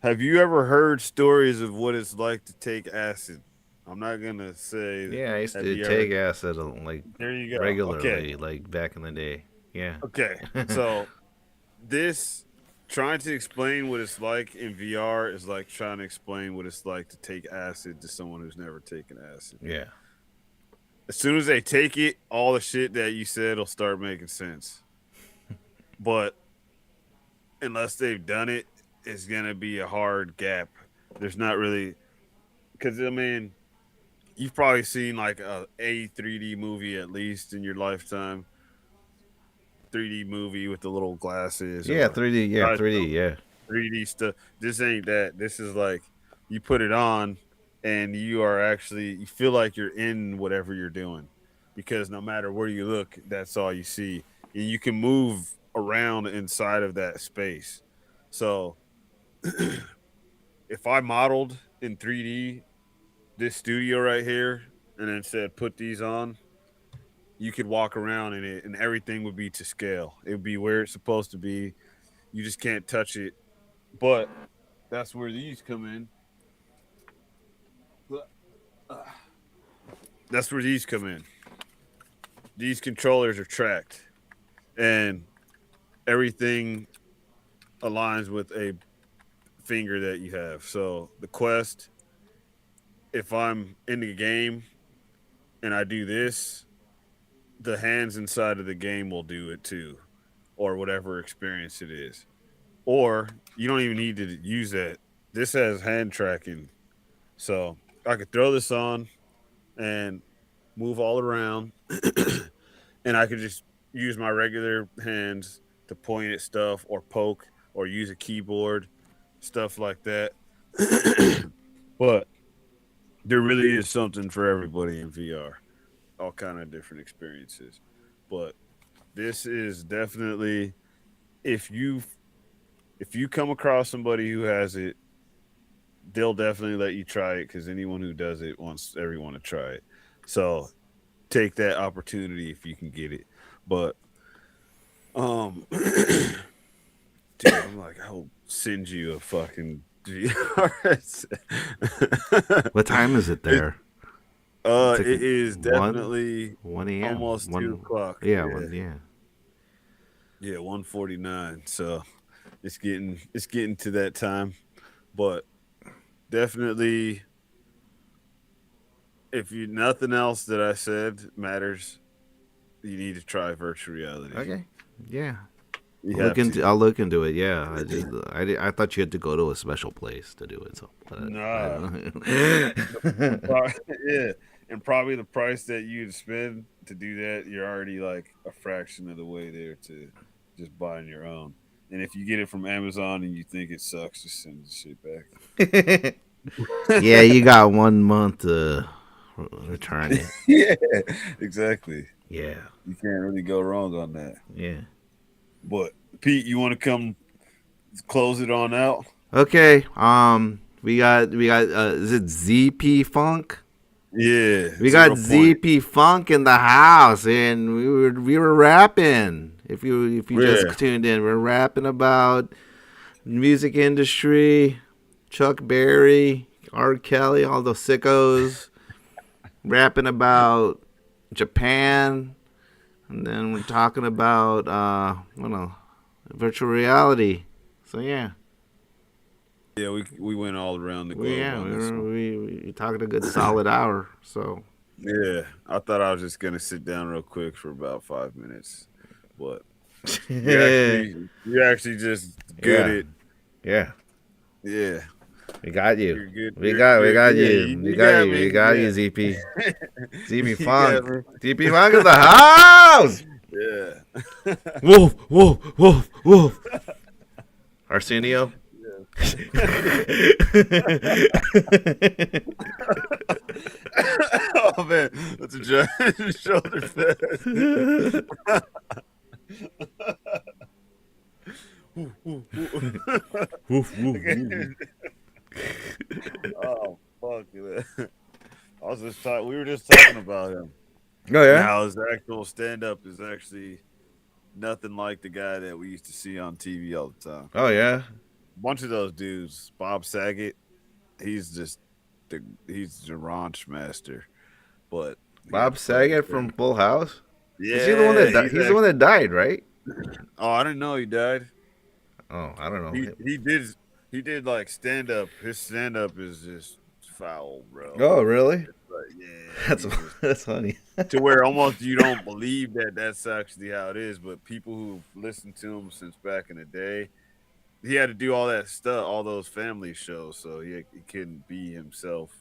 Have you ever heard stories of what it's like to take acid? I'm not gonna say. Yeah, I used Have to you ever? take acid like There you go. Okay. regularly, like back in the day. Yeah. Okay. So this, trying to explain what it's like in VR is like trying to explain what it's like to take acid to someone who's never taken acid. Yeah. As soon as they take it, all the shit that you said will start making sense. But unless they've done it, it's gonna be a hard gap. There's not really, because I mean, you've probably seen like a 3D movie at least in your lifetime. 3D movie with the little glasses, Yeah, or 3D. Yeah, 3D. Yeah. 3D stuff. This ain't that. This is like you put it on, and you are actually, you feel like you're in whatever you're doing, because no matter where you look, that's all you see, and you can move around inside of that space. So if I modeled in 3D this studio right here, and then said put these on, you could walk around in it, and everything would be to scale. It would be where it's supposed to be. You just can't touch it. But that's where these come in. That's where these come in. These controllers are tracked, and everything aligns with a finger that you have. So the Quest, if I'm in the game and I do this, the hands inside of the game will do it too, or whatever experience it is. Or you don't even need to use that. This has hand tracking. So I could throw this on and move all around, and I could just use my regular hands to point at stuff or poke or use a keyboard, stuff like that. But there really is something for everybody in VR, all kind of different experiences. But this is definitely, if you come across somebody who has it, they'll definitely let you try it, because anyone who does it wants everyone to try it. So take that opportunity if you can get it. But dude, I'm like, I'll send you a fucking VR. What time is it It, there? It's like it is one, definitely 1 a.m. almost 2 o'clock. Yeah, Yeah, yeah. yeah, 1:49. So it's getting to that time. But definitely, if you, nothing else that I said matters, you need to try virtual reality. Okay. Yeah. You have to. I'll look into it. Yeah, I thought you had to go to a special place to do it. So, but I Nah. don't know. Yeah, and probably the price that you'd spend to do that, you're already like a fraction of the way there to just buying your own. And if you get it from Amazon and you think it sucks, just send the shit back. Yeah, you got 1 month to return it. Yeah, exactly. Yeah, You can't really go wrong on that. yeah. But Pete, you want to come close it on out? Okay. We got. Is it ZP Funk? Yeah, We got 0 point. ZP Funk in the house, and we were rapping. If you just Yeah, tuned in, we're rapping about music industry, Chuck Berry, R. Kelly, all those sickos. Rapping about Japan, and then we're talking about virtual reality. So yeah, yeah, we went all around the we globe yeah on we this were, one. we talked a good solid hour. So Yeah, I thought I was just gonna sit down real quick for about 5 minutes, but yeah, you're actually just good at yeah, yeah. we got you. You're good. We You're got yeah. you. We You got got you. We me. got you. Yeah, ZP you got Funk. me. ZP Funk is the house. Yeah. Woof woof woof woof. Arsenio. Oh man, that's a giant shoulder fest. Woof, woof, woof. Oh fuck it. I was just talking. We were just talking about him. Oh yeah. Now his actual stand up is actually nothing like the guy that we used to see on TV all the time. Oh yeah. Bunch of those dudes, Bob Saget, he's just he's the raunch master. But yeah, Bob Saget from Full House. yeah, Is he the one that died? He's the one that died, right? oh, I didn't know he died. Oh, I don't He know. he did like stand up. His stand up is just foul, bro. Oh really? But yeah, That's he's just that's funny. to where almost you don't believe that that's actually how it is. But people who've listened to him since back in the day, he had to do all that stuff, all those family shows, so he couldn't be himself.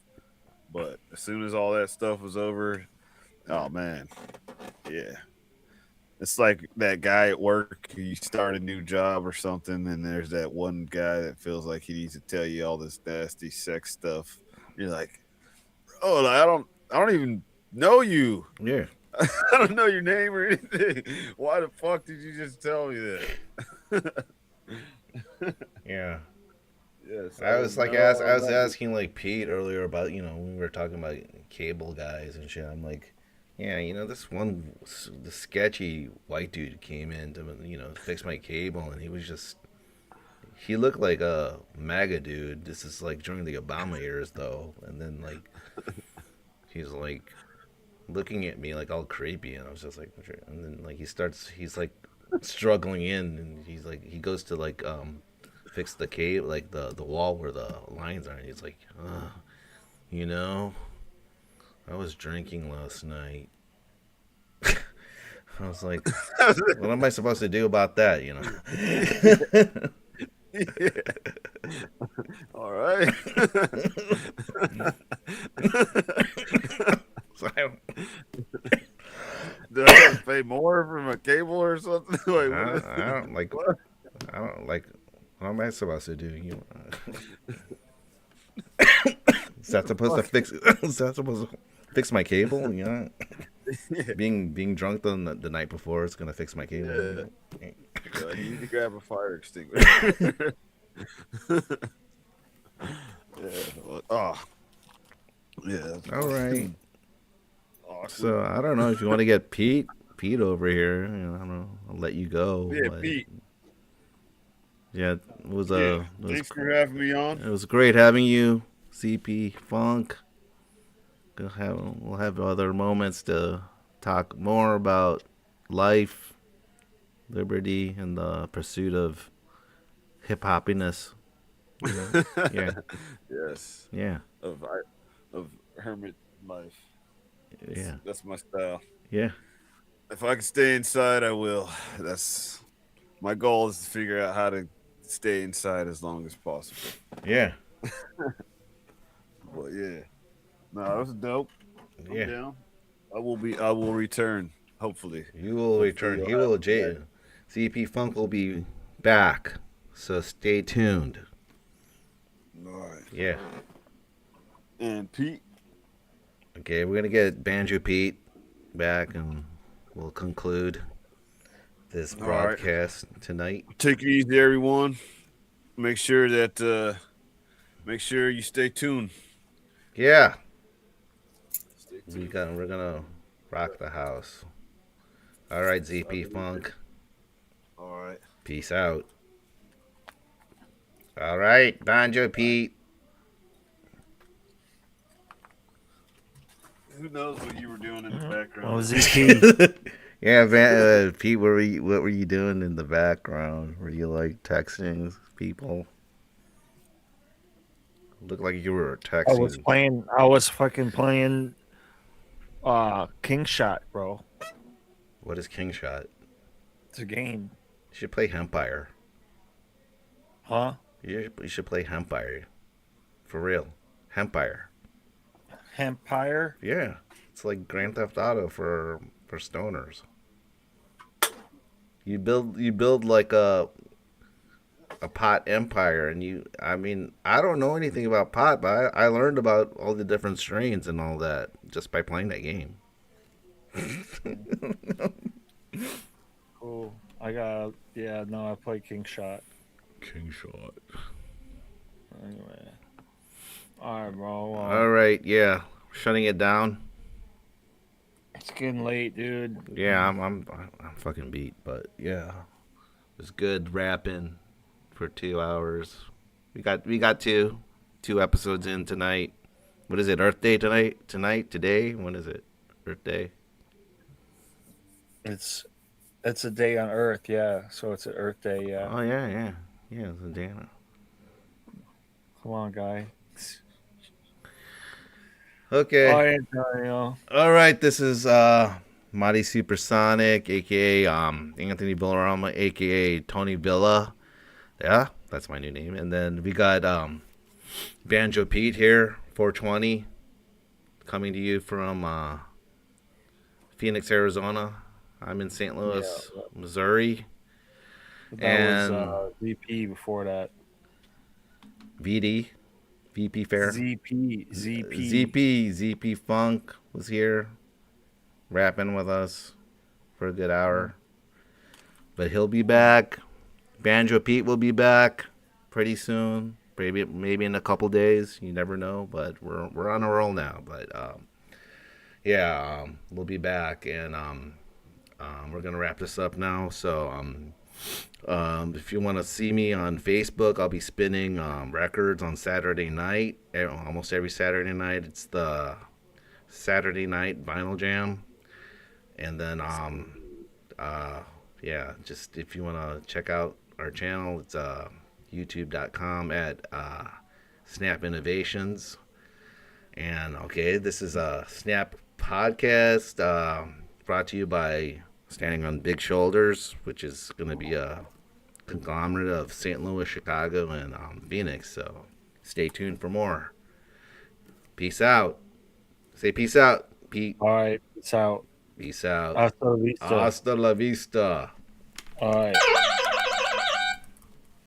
But as soon as all that stuff was over, oh man, yeah. It's like that guy at work. You start a new job or something, and there's that one guy that feels like he needs to tell you all this nasty sex stuff. You're like, oh, like, I don't even know you. Yeah. I don't know your name or anything. Why the fuck did you just tell me that? Yeah. Yes, I was like, know I was about asking like Pete earlier about we were talking about cable guys and shit. I'm like, yeah, this one the sketchy white dude came in to fix my cable, and he looked like a MAGA dude. This is like during the Obama years though, and then like he's like looking at me like all creepy, and I was just like, and then like he's like struggling in, and he goes to like fix the cable, like the wall where the lines are, and he's like, you know, I was drinking last night. I was like, what am I supposed to do about that, Yeah. All right. So Did I have to pay more for my cable or something? Wait, I don't like. what? I don't like. What am I supposed to do? Is that supposed to fix? Is that supposed to fix my cable? Yeah. Being drunk the night before is gonna fix my cable. Yeah. You need to grab a fire extinguisher. Yeah. Oh. Yeah. All right. Awkward. So I don't know if you want to get Pete over here. I don't know. I'll let you go. Yeah, but Pete. Yeah, it was Thanks for having me on. it was great having you, CP Funk. We'll have other moments to talk more about life, liberty, and the pursuit of hip hoppiness. Yeah, Yes. yeah, Of hermit life. yeah, That's my style. yeah. If I can stay inside, I will. That's my goal is to figure out how to stay inside as long as possible. Yeah. But yeah, no, that was dope. I'm Yeah. down. I will return. Hopefully. You will Hopefully return. you'll He will. have me back. CP Funk will be back. So stay tuned. All right. Yeah. And Pete. Okay, we're gonna get Banjo Pete back, and we'll conclude this All right. broadcast tonight. Take it easy, everyone. Make sure you stay tuned. Yeah. Stay tuned. We're gonna rock the house. All right, ZP Funk. All right. Peace out. All right, Banjo Pete. Who knows what you were doing in the background? What was EP? Yeah, Pete. What were you doing in the background? Were you like texting people? Looked like you were texting. I was fucking playing King Shot, bro. What is King Shot? It's a game. You should play Hempire. Huh? You should play Hempire. For real. Hempire. Empire? Yeah. It's like Grand Theft Auto for stoners. You build like a pot empire, and I don't know anything about pot, but I learned about all the different strains and all that just by playing that game. Cool. I play King Shot. King Shot. Anyway. Alright, bro. All right, yeah. Shutting it down. It's getting late, dude. Yeah, I'm fucking beat, but yeah. It was good rapping for 2 hours. We got two episodes in tonight. What is it? Earth Day tonight? Today? When is it? Earth Day? It's a day on Earth, yeah. So it's an Earth Day, yeah. Oh yeah. Yeah, it's a day. Come on, guy. Okay. Oh, Antonio. All right, this is Mighty Supersonic, aka Anthony Villarama, aka Tony Villa. Yeah, that's my new name. And then we got Banjo Pete here, 420, coming to you from Phoenix, Arizona. I'm in St. Louis, Missouri. That was VP before that. VP Fair. ZP Funk was here rapping with us for a good hour. But he'll be back. Banjo Pete will be back pretty soon. Maybe in a couple days. You never know, but we're on a roll now. But we'll be back, and we're gonna wrap this up now. So if you want to see me on Facebook, I'll be spinning records on Saturday night. Almost every Saturday night, it's the Saturday Night Vinyl Jam. And then, just if you want to check out our channel, it's youtube.com at Snap Innovations. And, okay, this is a Snap podcast brought to you by Standing on Big Shoulders, which is going to be a conglomerate of St. Louis, Chicago, and Phoenix. So stay tuned for more. Peace out. Say peace out, Pete. All right. Peace out. Peace out. Hasta la vista. Hasta la vista. All right.